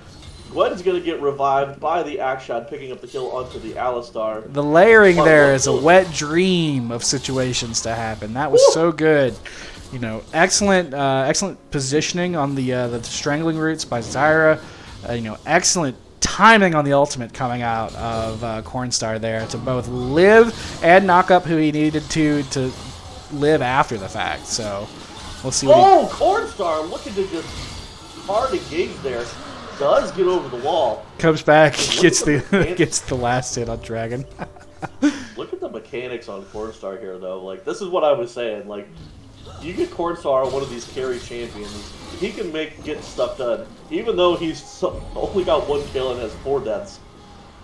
Gwen's going to get revived by the Axe Shot, picking up the kill onto the Alistar. The layering there is a wet dream of situations to happen. That was so good. You know, excellent positioning on the strangling roots by Zyra. You know, excellent timing on the ultimate coming out of Cornstar there to both live and knock up who he needed to live after the fact. So we'll see. What Cornstar looking to just hard engage there. Does get over the wall. Comes back, gets the last hit on Dragon. Look at the mechanics on Cornstar here, though. Like, this is what I was saying. Like, you get Cornstar, one of these carry champions, he can get stuff done. Even though he's only got 1 kill and has 4 deaths.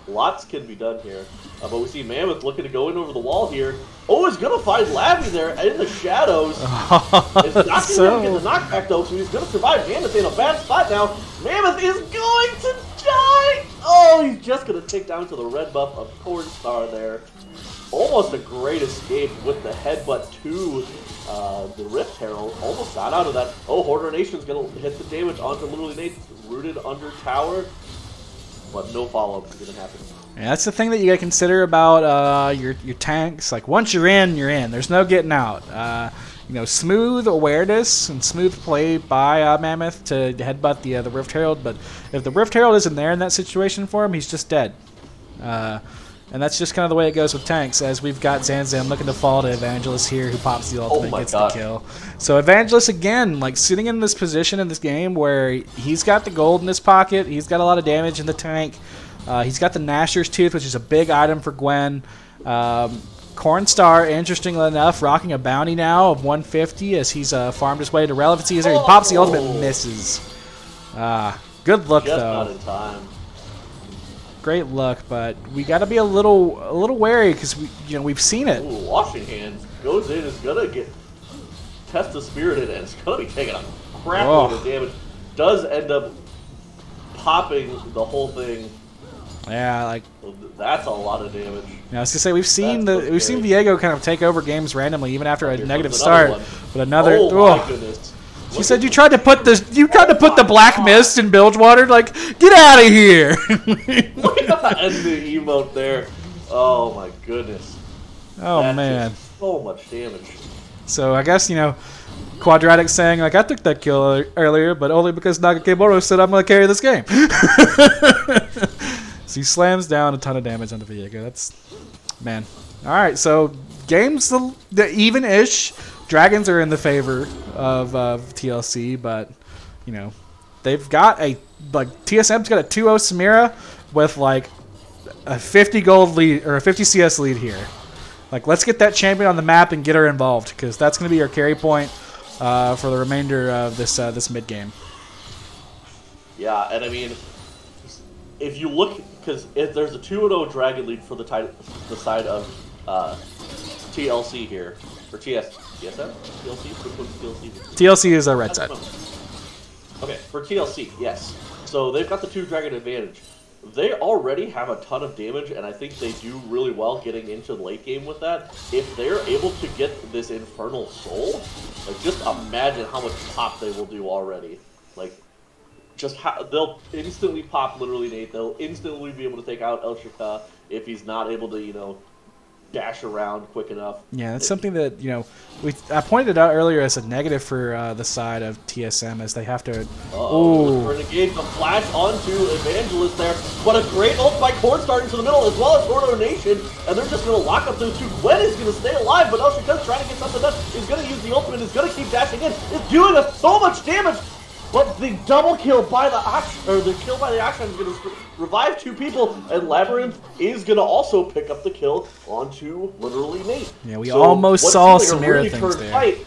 Lots can be done here. But we see Mammoth looking to go in over the wall here. Oh, he's going to find Labby there in the shadows. It's not going to get the knockback, though, so he's going to survive. Mammoth in a bad spot now. Mammoth is going to die! Oh, Oh, he's just going to take down to the red buff of Cornstar there. Almost a great escape with the headbutt to the Rift Herald. Almost got out of that. Oh, Hoarder Nation's going to hit the damage onto literally Nate. Rooted under tower. But no follow-up is going to happen. Yeah, that's the thing that you got to consider about your tanks. Like, once you're in, you're in. There's no getting out. You know, smooth awareness and smooth play by Mammoth to headbutt the Rift Herald. But if the Rift Herald isn't there in that situation for him, he's just dead. And that's just kind of the way it goes with tanks, as we've got Zanzan looking to fall to Evangelist here, who pops the ultimate and gets the kill. So Evangelist, again, like sitting in this position in this game where he's got the gold in his pocket, he's got a lot of damage in the tank, he's got the Gnasher's Tooth, which is a big item for Gwen. Cornstar, interestingly enough, rocking a bounty now of 150 as he's farmed his way to relevancy. He pops the ultimate and misses. Good luck, just though. Not in time. Great luck, but we got to be a little wary because we've seen it. Ooh, washing hands goes in, is gonna get test the spirited, and it's gonna be taking a crap load of damage. Does end up popping the whole thing. Yeah, like that's a lot of damage. Yeah, I was gonna say we've seen Viego kind of take over games randomly, even after a negative start. But another, oh my goodness. She said you tried to put the black mist in Bilgewater. Like, get out of here! Look at the emote there. Oh my goodness. Oh that's man. So much damage. So I guess Quadratic saying like I took that kill earlier, but only because Nagakeboro said I'm gonna carry this game. So he slams down a ton of damage onto Viego. That's man. All right, so games the even-ish. Dragons are in the favor of TLC, but they've got TSM's got a 2-0 Samira with like a 50 gold lead or a 50 CS lead here. Like, let's get that champion on the map and get her involved, because that's going to be our carry point for the remainder of this mid game. Yeah, and I mean, if you look, because if there's a 2-0 Dragon lead for the side of TLC here, or TSM? TLC? Which one's TLC? TLC is a red side. Okay, for TLC, yes. So they've got the 2 Dragon advantage. They already have a ton of damage, and I think they do really well getting into the late game with that. If they're able to get this Infernal Soul, like, just imagine how much pop they will do already. Like, just how they'll instantly pop literally Nate. They'll instantly be able to take out El Shaka if he's not able to, dash around quick enough. Yeah, that's something that I pointed out earlier as a negative for the side of TSM, as they have to. Oh, Renegade, the flash onto Evangelist there, but a great ult by Cornstar into the middle, as well as Hoarder Nation, and they're just going to lock up those two. Gwen is going to stay alive, but El Shaka's trying to get something done. Is going to use the ultimate, is going to keep dashing in, is doing us so much damage. But the double kill by the kill by the Action is going to revive 2 people, and Labyrinth is going to also pick up the kill onto literally Nate. Yeah, we almost saw Samira things there. Fight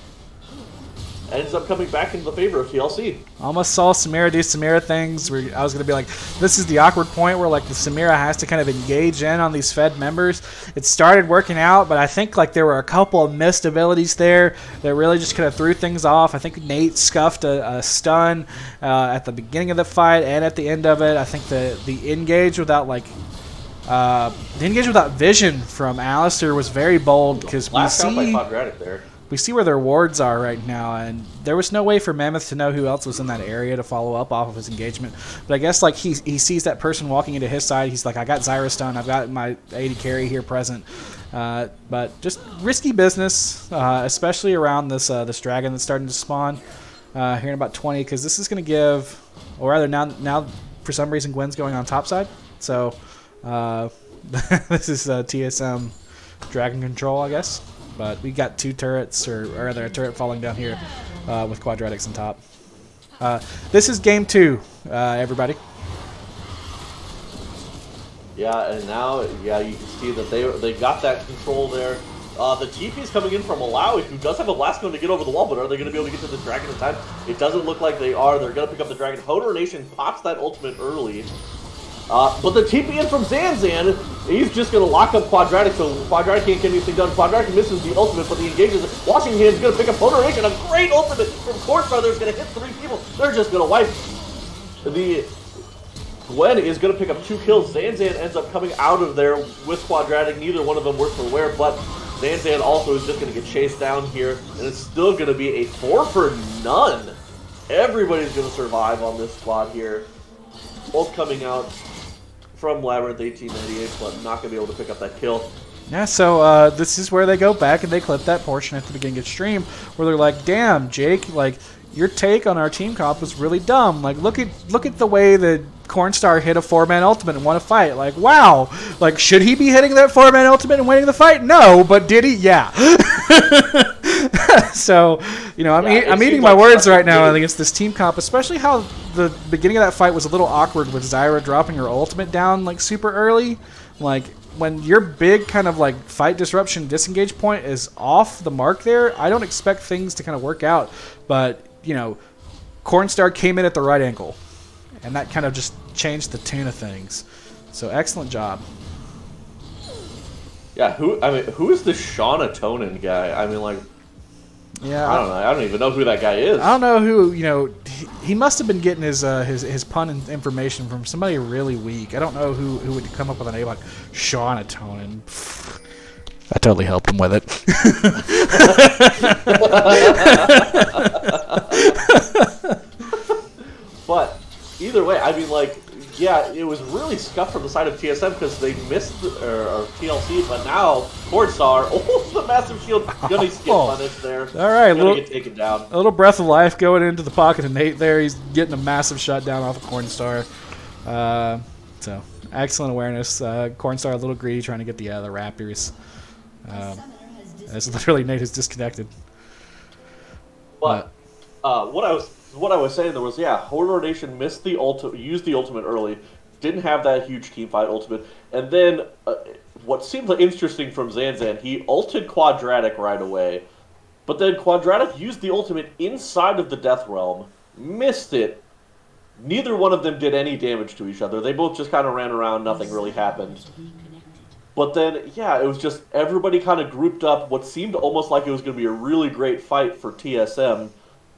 ends up coming back into the favor of TLC. Almost saw Samira do Samira things where I was going to be like, this is the awkward point where like the Samira has to kind of engage in on these Fed members. It started working out, but I think like there were a couple of missed abilities there that really just kind of threw things off. I think Nate scuffed a stun at the beginning of the fight and at the end of it. I think the engage without vision from Alistair was very bold, because we see where their wards are right now, and there was no way for Mammoth to know who else was in that area to follow up off of his engagement. But I guess like he sees that person walking into his side, he's like, I got Zyra stun, I've got my AD carry here present. But just risky business, especially around this dragon that's starting to spawn here in about 20, because this is going to give, or rather now for some reason Gwen's going on top side. So this is TSM dragon control, I guess. But we got 2 turrets, or rather a turret falling down here with Quadratics on top. This is game 2, everybody. Yeah, and now, yeah, you can see that they got that control there. The TP is coming in from Malawi, who does have a blast gun to get over the wall, but are they going to be able to get to the dragon in time? It doesn't look like they are. They're going to pick up the dragon. Hoarder Nation pops that ultimate early. But the TP in from Zanzan, he's just going to lock up Quadratic, so Quadratic can't get anything done. Quadratic misses the ultimate, but the engages. Washing Hands going to pick up Hoarder Nation. A great ultimate from Cornstar. There's going to hit 3 people. They're just going to wipe the Gwen is going to pick up 2 kills. Zanzan ends up coming out of there with Quadratic. Neither one of them works for wear, but Zanzan also is just going to get chased down here, and it's still going to be a 4 for none. Everybody's going to survive on this squad here. Both coming out from Labyrinth 1898, but not going to be able to pick up that kill. Yeah, so this is where they go back and they clip that portion at the beginning of stream where they're like, damn, Jake, like, your take on our team comp was really dumb. Like, look at the way that Cornstar hit a 4-man ultimate and won a fight. Like, wow. Like, should he be hitting that 4-man ultimate and winning the fight? No, but did he? Yeah. So, you know, I'm eating my words right now against this team comp, especially how the beginning of that fight was a little awkward with Zyra dropping her ultimate down, like, super early. Like, when your big kind of, like, fight disruption disengage point is off the mark there, I don't expect things to kind of work out. But, you know, Cornstar came in at the right angle, and that kind of just changed the tune of things. So, excellent job. Yeah, who is this Shaunatonin guy? I mean, like, yeah, I don't know. I don't even know who that guy is. I don't know who, you know, he must have been getting his pun information from somebody really weak. I don't know who would come up with a name like Shaunatonin. I totally helped him with it. But either way, I mean, like, yeah, it was really scuffed from the side of TSM because they missed or TLC, but now Cordstar, the massive shield, gonna get punished there. All right, gonna get taken down. A little breath of life going into the pocket of Nate there. He's getting a massive shutdown off of Cornstar. So excellent awareness. Cornstar a little greedy, trying to get the Raptors. That's literally Nate is disconnected. But what I was saying there was, yeah, Horror Nation missed the used the ultimate early, didn't have that huge team fight ultimate, and then what seemed like interesting from Zanzan, he ulted Quadratic right away, but then Quadratic used the ultimate inside of the Death Realm, missed it. Neither one of them did any damage to each other. They both just kind of ran around, nothing really happened. But then, yeah, it was just everybody kind of grouped up. What seemed almost like it was going to be a really great fight for TSM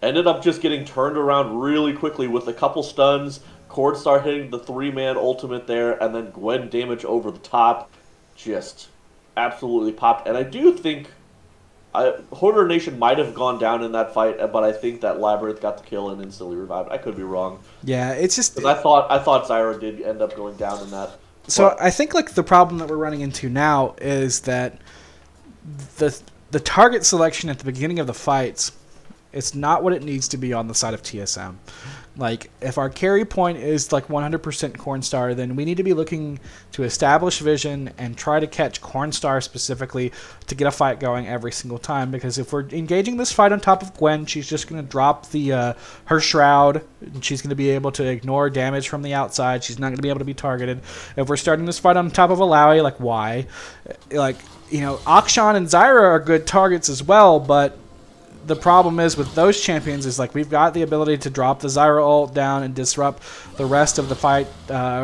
ended up just getting turned around really quickly with a couple stuns. Cordstar hitting the 3-man ultimate there, and then Gwen damage over the top. Just absolutely popped. And I do think Hoarder Nation might have gone down in that fight, but I think that Labyrinth got the kill and instantly revived. I could be wrong. Yeah, it's just... Because I thought Zyra did end up going down in that. So I think like the problem that we're running into now is that the target selection at the beginning of the fights, it's not what it needs to be on the side of TSM. Like, if our carry point is like 100% Cornstar, then we need to be looking to establish vision and try to catch Cornstar specifically to get a fight going every single time. Because if we're engaging this fight on top of Gwen, she's just going to drop the her shroud, and she's going to be able to ignore damage from the outside. She's not going to be able to be targeted. If we're starting this fight on top of Alawi, like, why? Like, you know, Akshan and Zyra are good targets as well, but the problem is with those champions is like we've got the ability to drop the Zyra ult down and disrupt the rest of the fight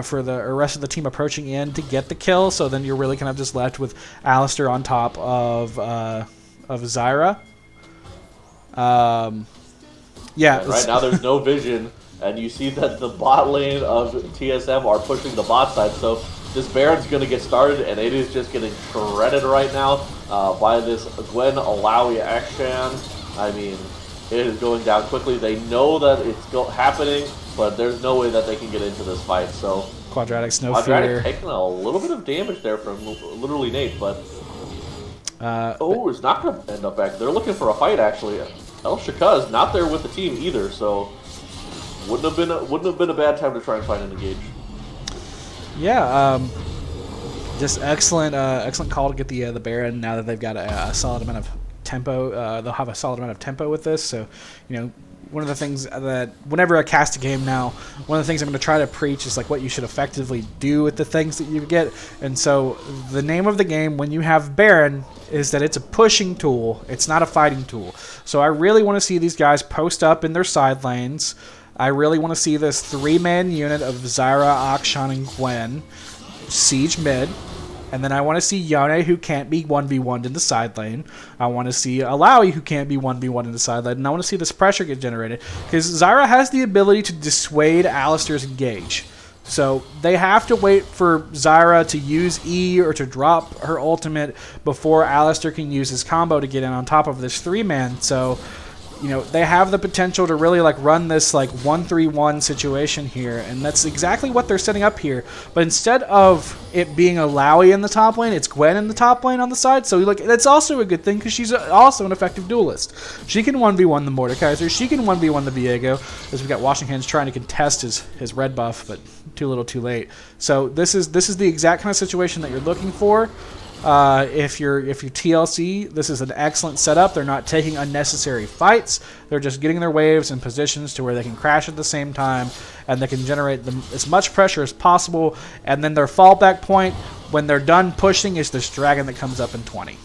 for the rest of the team approaching in to get the kill. So then you're really kind of just left with Alistair on top of Zyra. Yeah. Right now there's no vision, and you see that the bot lane of TSM are pushing the bot side. So this Baron's going to get started, and it is just getting shredded right now by this Gwen Alawi action. I mean, it is going down quickly. They know that it's happening, but there's no way that they can get into this fight. So Quadratic's no Quadratic fear. taking a little bit of damage there from literally Nate, but it's not going to end up back. They're looking for a fight actually. El Shaka's not there with the team either, so wouldn't have been a bad time to try and find an engage. Yeah, just excellent call to get the Baron. Now that they've got a solid amount of tempo, they'll have a solid amount of tempo with this. So, you know, one of the things that whenever I cast a game now, one of the things I'm going to try to preach is like what you should effectively do with the things that you get. And so the name of the game when you have Baron is that it's a pushing tool. It's not a fighting tool. So I really want to see these guys post up in their side lanes. I really want to see this 3-man unit of Zyra, Akshan, and Gwen siege mid. And then I want to see Yone, who can't be 1v1'd in the side lane. I want to see Alawi, who can't be 1v1 in the side lane. And I want to see this pressure get generated. Because Zyra has the ability to dissuade Alistair's engage. So they have to wait for Zyra to use E or to drop her ultimate before Alistar can use his combo to get in on top of this 3-man. So, you know, they have the potential to really like run this like 1-3-1 situation here, and that's exactly what they're setting up here. But instead of it being a Lowy in the top lane, it's Gwen in the top lane on the side. So like that's also a good thing because she's also an effective duelist. She can 1v1 the Mordekaiser, she can 1v1 the Viego, as we got Washing Hands trying to contest his red buff, but too little, too late. So this is the exact kind of situation that you're looking for. If you're TLC, this is an excellent setup. They're not taking unnecessary fights. They're just getting their waves in positions to where they can crash at the same time, and they can generate as much pressure as possible. And then their fallback point, when they're done pushing, is this dragon that comes up in 20.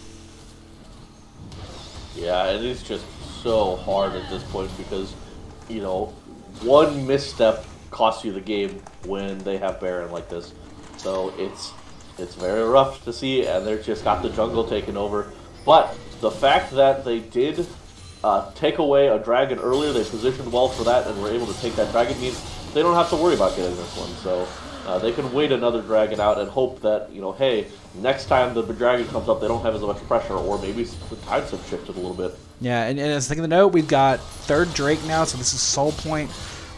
Yeah, it is just so hard at this point because, you know, one misstep costs you the game when they have Baron like this. So it's very rough to see, and they've just got the jungle taken over. But the fact that they did take away a dragon earlier, they positioned well for that, and were able to take that dragon, means they don't have to worry about getting this one. So they can wait another dragon out and hope that, you know, hey, next time the dragon comes up, they don't have as much pressure, or maybe the tides have shifted a little bit. Yeah, and as a thing to note, we've got third Drake now, so this is Soul Point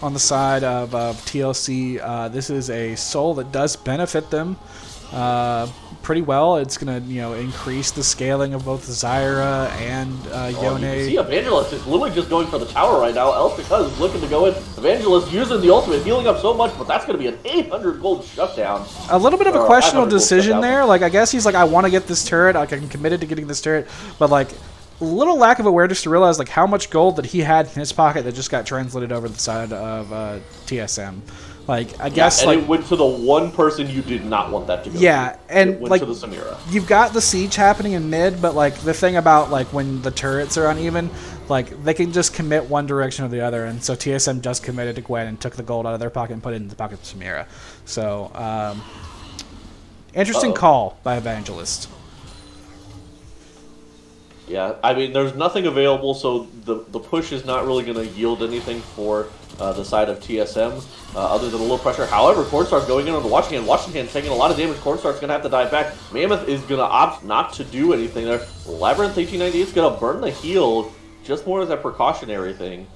on the side of TLC. This is a soul that does benefit them pretty well. It's going to, you know, increase the scaling of both Zyra and Yone. You can see Evangelist is literally just going for the tower right now. El Shakaz is looking to go in. Evangelist using the ultimate, healing up so much, but that's going to be an 800 gold shutdown. A little bit of a questionable decision there. Like, I guess he's like, I want to get this turret. Like, I'm committed to getting this turret. But, like, a little lack of awareness to realize, like, how much gold that he had in his pocket that just got translated over the side of TSM. Like, I guess, and like, it went to the one person you did not want that to go to. Yeah, and it went like, to the Samira. You've got the siege happening in mid, but like the thing about like when the turrets are uneven, like they can just commit one direction or the other, and so TSM just committed to Gwen and took the gold out of their pocket and put it in the pocket of Samira. So, interesting call by Evangelist. Yeah, I mean, there's nothing available, so the push is not really going to yield anything for the side of TSM, other than a little pressure. However, Cornstar's going in on the Watching Hand. Watching Hand taking a lot of damage. Cornstar's going to have to dive back. Mammoth is going to opt not to do anything there. Labyrinth 1898 is going to burn the heal, just more as a precautionary thing.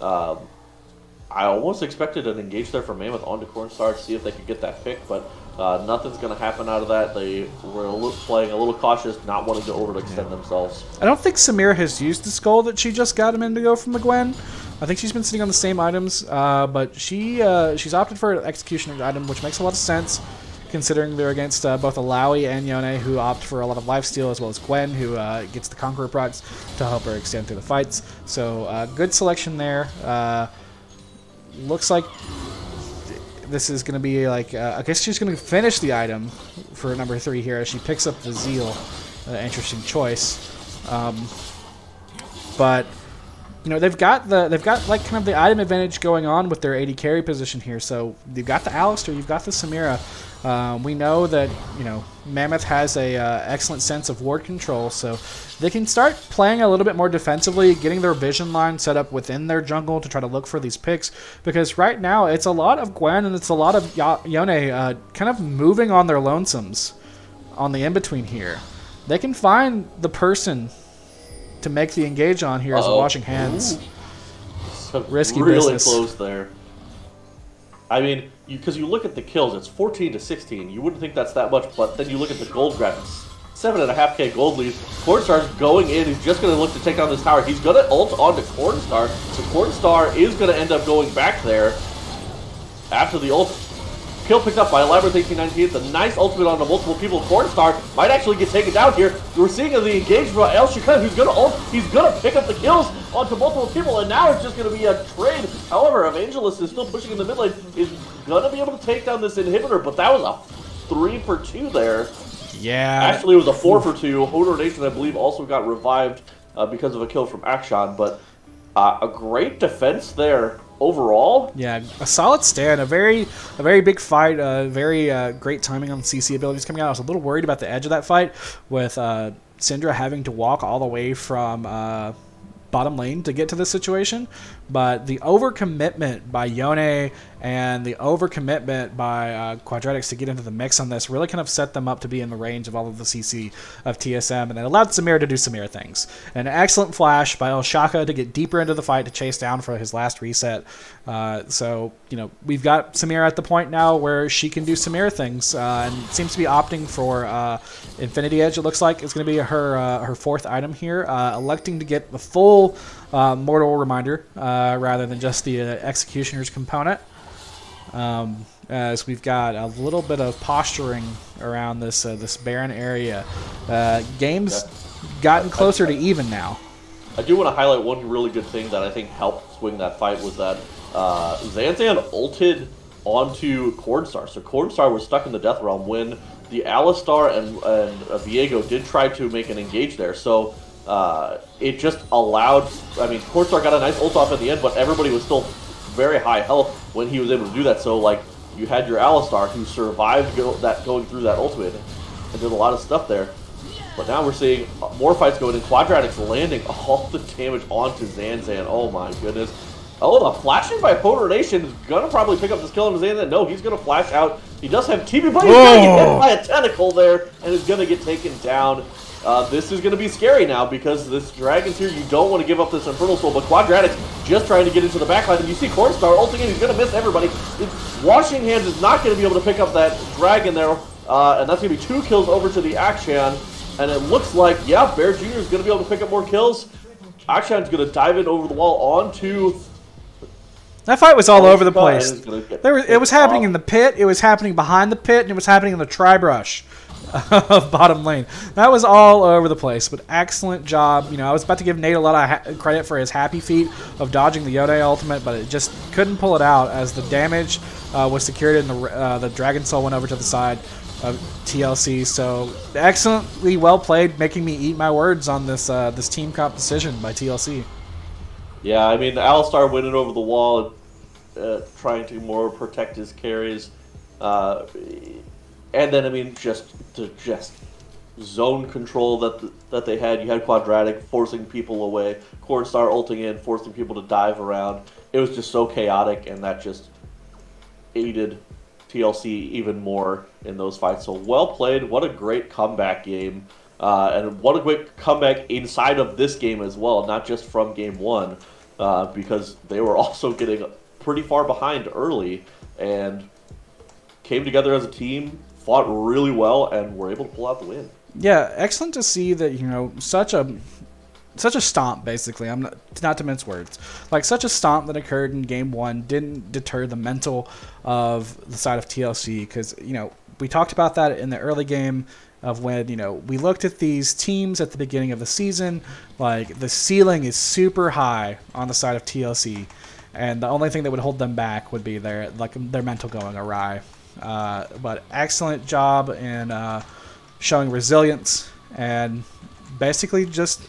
I almost expected an engage there from Mammoth onto Cornstar to see if they could get that pick, but nothing's going to happen out of that. They were playing a little cautious, not wanting to overextend themselves. I don't think Samira has used the skull that she just got him in to go from the Gwen. I think she's been sitting on the same items, but she's opted for an executioner item, which makes a lot of sense, considering they're against both Alawi and Yone, who opt for a lot of lifesteal, as well as Gwen, who gets the Conqueror procs to help her extend through the fights. So good selection there. Looks like this is going to be like, I guess she's going to finish the item for number 3 here as she picks up the Zeal. Interesting choice. But you know, they've got like kind of the item advantage going on with their AD carry position here. So you've got the Alistar, you've got the Samira. We know that, you know, Mammoth has a excellent sense of ward control, so they can start playing a little bit more defensively, getting their vision line set up within their jungle to try to look for these picks. Because right now it's a lot of Gwen and it's a lot of Yone kind of moving on their lonesomes on the in-between here. They can find the person to make the engage on here as a Washing Hands. Risky really business. Close there. I mean, because you look at the kills, it's 14 to 16. You wouldn't think that's that much, but then you look at the gold grab. 7.5k gold lead. Cornstar's going in. He's just going to look to take down this tower. He's going to ult onto Cornstar. So Cornstar is going to end up going back there after the ult. Kill picked up by Labyrinth 1898. The nice ultimate onto multiple people. Cornstar might actually get taken down here. We're seeing the engagement by El Shakaz, who's going to ult. He's going to pick up the kills onto multiple people, and now it's just going to be a trade. However, Evangelist is still pushing in the mid lane. Is going to be able to take down this inhibitor, but that was a 3 for 2 there. Yeah. Actually, it was a 4 for 2. Hodor Nation, I believe, also got revived because of a kill from Akshan, but a great defense there. Overall, yeah, a solid stand, a very big fight, very great timing on CC abilities coming out. I was a little worried about the edge of that fight with Syndra having to walk all the way from bottom lane to get to this situation, but the overcommitment by Yone and the overcommitment by Quadratics to get into the mix on this really kind of set them up to be in the range of all of the CC of TSM, and it allowed Samir to do Samir things. An excellent flash by El Shaka to get deeper into the fight to chase down for his last reset. So, you know, we've got Samir at the point now where she can do Samir things, and seems to be opting for Infinity Edge. It looks like it's going to be her fourth item here, electing to get the full Mortal Reminder rather than just the Executioner's component. As we've got a little bit of posturing around this this Baron area. Game's gotten closer to even now. I do want to highlight one really good thing that I think helped swing that fight was that Zanzan ulted onto Cornstar. So Cornstar was stuck in the Death Realm when the Alistar and Viego did try to make an engage there. So it just allowed, I mean, Cornstar got a nice ult off at the end, but everybody was still very high health when he was able to do that. So, like, you had your Alistar who survived going through that ultimate and did a lot of stuff there. But now we're seeing more fights going in. Quadratics landing all the damage onto Zanzan. Oh my goodness. Oh, the flashing by Hoder Nation is going to probably pick up this kill on Zanzan. No, he's going to flash out. He does have TP, but he's going to get hit by a tentacle there and is going to get taken down. This is going to be scary now because this Dragon's here. You don't want to give up this Infernal Soul, but Quadratics just trying to get into the backline. And you see Cornstar ulting in. He's going to miss everybody. Washing Hands is not going to be able to pick up that Dragon there. And that's going to be 2 kills over to the Akshan. And it looks like, yeah, Bear Jr. is going to be able to pick up more kills. Akshan's going to dive in over the wall onto... That fight was all over the place. It was happening in the pit, it was happening behind the pit, and it was happening in the tri-brush of bottom lane. That was all over the place, but excellent job. You know, I was about to give Nate a lot of credit for his happy feat of dodging the Yode ultimate, but it just couldn't pull it out as the damage was secured and the Dragon Soul went over to the side of TLC. So excellently well played, making me eat my words on this this team comp decision by TLC. Yeah, I mean, Alistar winning over the wall, trying to more protect his carries. And then, I mean, just zone control that they had. You had Quadratic forcing people away, Cornstar ulting in, forcing people to dive around. It was just so chaotic, and that just aided TLC even more in those fights. So well played. What a great comeback game. And what a great comeback inside of this game as well, not just from game 1, because they were also getting pretty far behind early and came together as a team, fought really well, and were able to pull out the win. Yeah, excellent to see that, you know, such a stomp, basically. I'm not to mince words. Like, such a stomp that occurred in game 1 didn't deter the mental of the side of TLC, because, you know, we talked about that in the early game of when, you know, we looked at these teams at the beginning of the season, like, the ceiling is super high on the side of TLC, and the only thing that would hold them back would be their mental going awry. But excellent job in showing resilience and basically just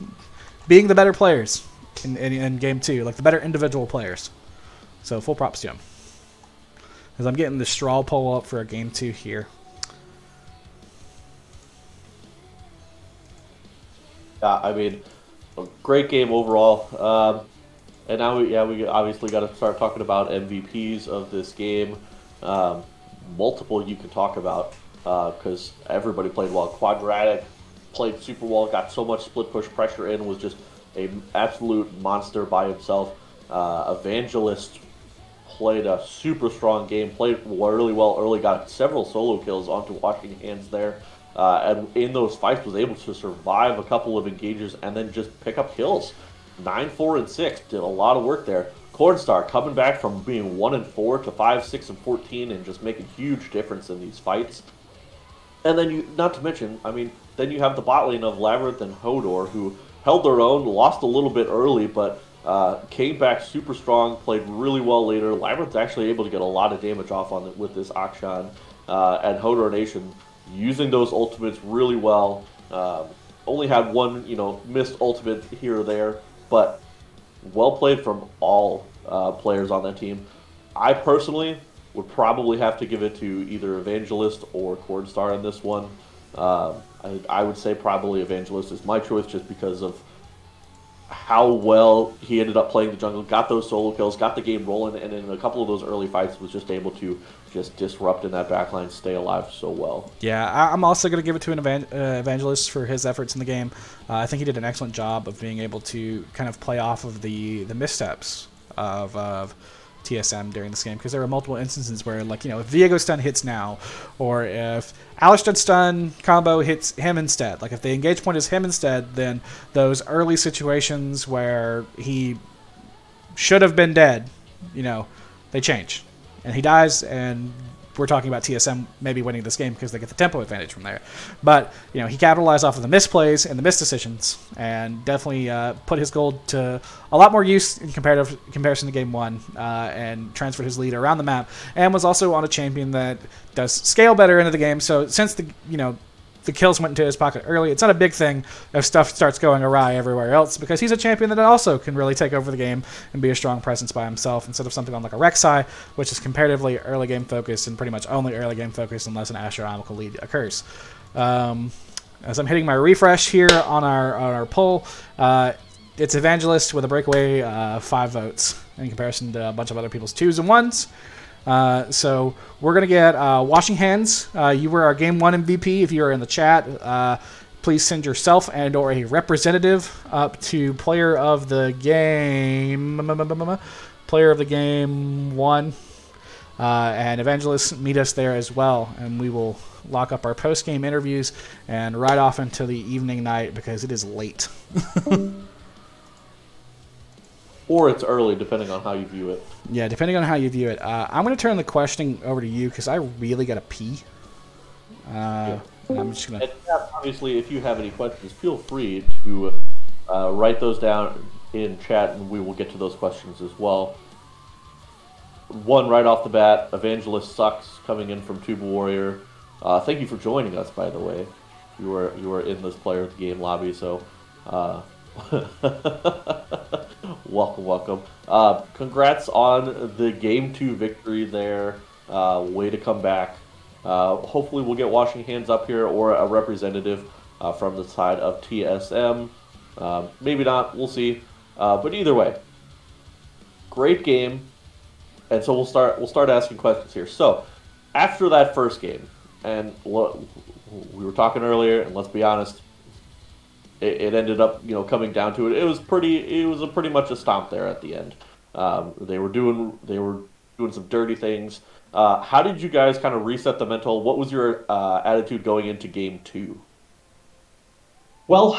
being the better players in game 2, like the better individual players. So full props to him. As I'm getting the straw poll up for a game 2 here. Yeah, I mean, a great game overall. And now we obviously got to start talking about MVPs of this game. Multiple you can talk about because everybody played well. Quadratic played super well, got so much split push pressure in, was just an absolute monster by himself. Evangelist played a super strong game, played really well early, got several solo kills onto Washing Hands there. And in those fights was able to survive a couple of engages and then just pick up kills. 9, 4, and 6, did a lot of work there. Cornstar coming back from being 1 and 4 to 5, 6, and 14 and just making a huge difference in these fights. And then you, not to mention, I mean, then you have the bot lane of Labyrinth and Hodor who held their own, lost a little bit early, but came back super strong, played really well later. Labyrinth's actually able to get a lot of damage off on it with this Akshan, and Hodor Nation using those ultimates really well. Only had one, you know, missed ultimate here or there, but well played from all players on that team. I personally would probably have to give it to either Evangelist or Cornstar in this one. I would say probably Evangelist is my choice just because of how well he ended up playing the jungle, got those solo kills, got the game rolling, and in a couple of those early fights was just able to just disrupt in that backline, stay alive so well. Yeah, I'm also going to give it to an Evangelist for his efforts in the game. I think he did an excellent job of being able to kind of play off of the missteps of TSM during this game, because there were multiple instances where, like, if Viego stun hits now, or if Alistair stun combo hits him instead, like if the engage point is him instead, then those early situations where he should have been dead, they change, and he dies, and we're talking about TSM maybe winning this game because they get the tempo advantage from there. But, he capitalized off of the misplays and the misdecisions, and definitely put his gold to a lot more use in comparison to Game 1, and transferred his lead around the map, and was also on a champion that does scale better into the game. So since the kills went into his pocket early, it's not a big thing if stuff starts going awry everywhere else, because he's a champion that also can really take over the game and be a strong presence by himself, instead of something on like a Rek'Sai, which is comparatively early game focused and pretty much only early game focused unless an astronomical lead occurs. As I'm hitting my refresh here on our poll, it's Evangelist with a breakaway 5 votes in comparison to a bunch of other people's 2s and 1s. So we're going to get washing hands. You were our Game 1 MVP. If you are in the chat, please send yourself and or a representative up to Player of the Game 1. And Evangelist, meet us there as well, and we will lock up our post-game interviews and ride off into the evening night because it is late. Or it's early, depending on how you view it. Yeah, depending on how you view it. I'm going to turn the questioning over to you because I really got to pee. And I'm just going to... Obviously, if you have any questions, feel free to write those down in chat, and we will get to those questions as well. One right off the bat, Evangelist sucks, coming in from Tuba Warrior. Thank you for joining us, by the way. You were in this Player of the Game lobby, so... welcome. Congrats on the Game 2 victory there. Way to come back. Hopefully we'll get washing hands up here, or a representative from the side of TSM. Maybe not, we'll see. But either way, great game. And so we'll start asking questions here. So after that first game, and we were talking earlier, and let's be honest, it ended up, coming down to it. It was pretty much a stomp there at the end. They were doing some dirty things. How did you guys kind of reset the mental? What was your attitude going into Game 2? Well,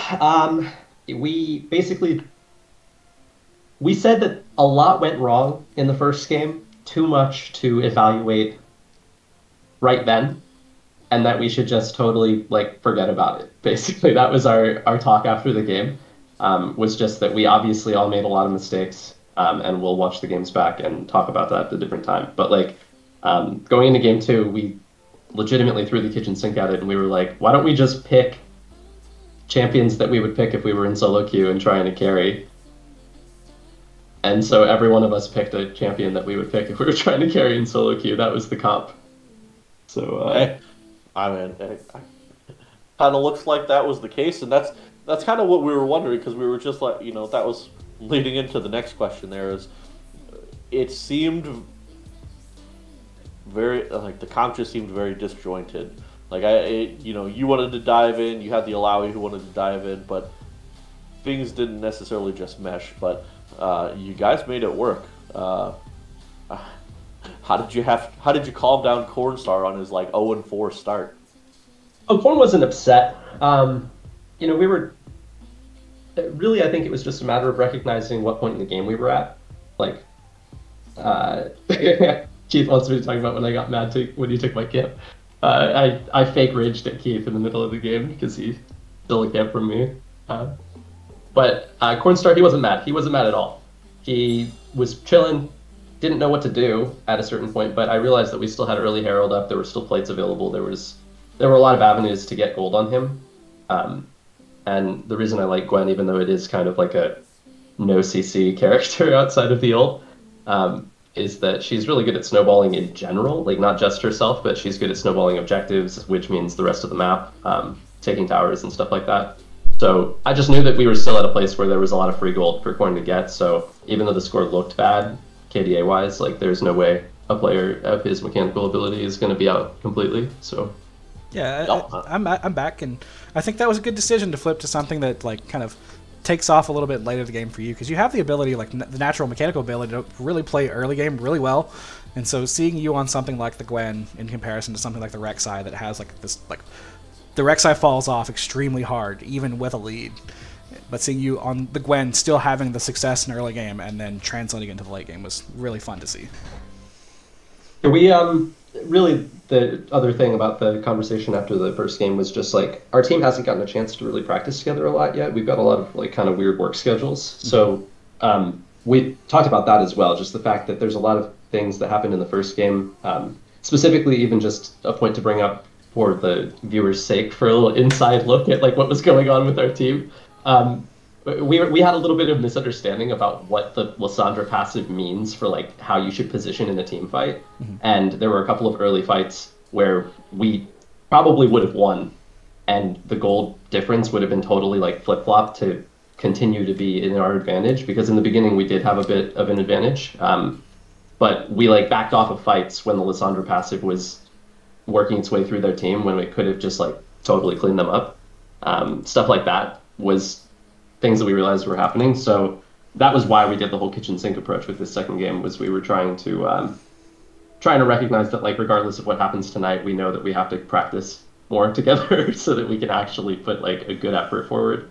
we said that a lot went wrong in the first game, too much to evaluate right then, and that we should just totally forget about it. Basically, that was our talk after the game, was just that we obviously all made a lot of mistakes, and we'll watch the games back and talk about that at a different time. But going into Game 2, we legitimately threw the kitchen sink at it, and we were like, why don't we just pick champions that we would pick if we were in solo queue and trying to carry? And so every one of us picked a champion that we would pick if we were trying to carry in solo queue. That was the comp. So, it kind of looks like that was the case, and that's kind of what we were wondering, because we were just like, that was leading into the next question. There is, it seemed very the comp just seemed very disjointed. You wanted to dive in, you had the Alawi who wanted to dive in, but things didn't necessarily just mesh. But you guys made it work. How did you calm down Cornstar on his 0-4 start? Oh, Corn wasn't upset. We were really, I think it was just a matter of recognizing what point in the game we were at. Keith wants me to talk about when I got mad when he took my camp. I fake raged at Keith in the middle of the game because he stole a camp from me. But Cornstar, he wasn't mad. He wasn't mad at all. He was chilling, didn't know what to do at a certain point, but I realized that we still had early Herald up. There were still plates available. There were a lot of avenues to get gold on him. And the reason I like Gwen, even though it is kind of like a no CC character outside of the ult, is that she's really good at snowballing in general, not just herself, but she's good at snowballing objectives, which means the rest of the map, taking towers and stuff like that. So I just knew that we were still at a place where there was a lot of free gold for Corn to get. So even though the score looked bad, KDA wise, like there's no way a player of his mechanical ability is going to be out completely. So yeah, I'm back, and I think that was a good decision to flip to something that like kind of takes off a little bit later in the game for you, because you have the ability, like the natural mechanical ability, to really play early game really well. And so seeing you on something like the Gwen in comparison to something like the Rek'Sai that has like this, like the Rek'Sai falls off extremely hard even with a lead, but seeing you on the Gwen still having the success in early game and then translating into the late game was really fun to see. We really, the other thing about the conversation after the first game was just like our team hasn't gotten a chance to really practice together a lot yet. We've got a lot of like kind of weird work schedules. So we talked about that as well, just the fact that there's a lot of things that happened in the first game, specifically even just a point to bring up for the viewers' sake for a little inside look at like what was going on with our team. We had a little bit of misunderstanding about what the Lissandra passive means for like how you should position in a team fight. And there were a couple of early fights where we probably would have won, and the gold difference would have been totally like flip-flop to continue to be in our advantage, because in the beginning we did have a bit of an advantage. But we like backed off of fights when the Lissandra passive was working its way through their team, when we could have just like totally cleaned them up. Stuff like that was things that we realized were happening. So that was why we did the whole kitchen sink approach with this second game, was we were trying to recognize that like regardless of what happens tonight, we know that we have to practice more together so that we can actually put like a good effort forward.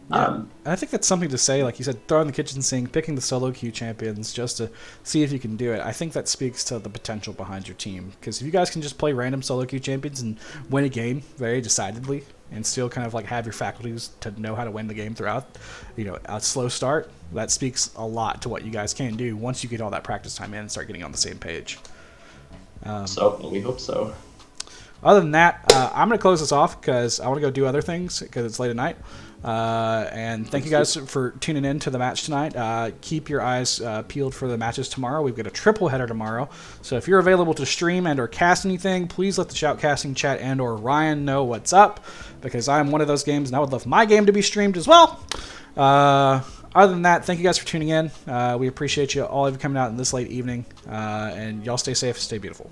Yeah, I think that's something to say, like you said, throwing the kitchen sink, picking the solo queue champions just to see if you can do it. I think that speaks to the potential behind your team, because if you guys can just play random solo queue champions and win a game very decidedly and still kind of like have your faculties to know how to win the game throughout, you know, a slow start, that speaks a lot to what you guys can do once you get all that practice time in and start getting on the same page. So we hope so. Other than that, I'm going to close this off because I want to go do other things because it's late at night. And thank you guys for tuning in to the match tonight. Keep your eyes peeled for the matches tomorrow. We've got a triple header tomorrow. So if you're available to stream and or cast anything, please let the Shoutcasting chat and or Ryan know what's up, because I'm one of those games and I would love my game to be streamed as well. Other than that, thank you guys for tuning in. We appreciate you all of you coming out in this late evening. And y'all stay safe, stay beautiful.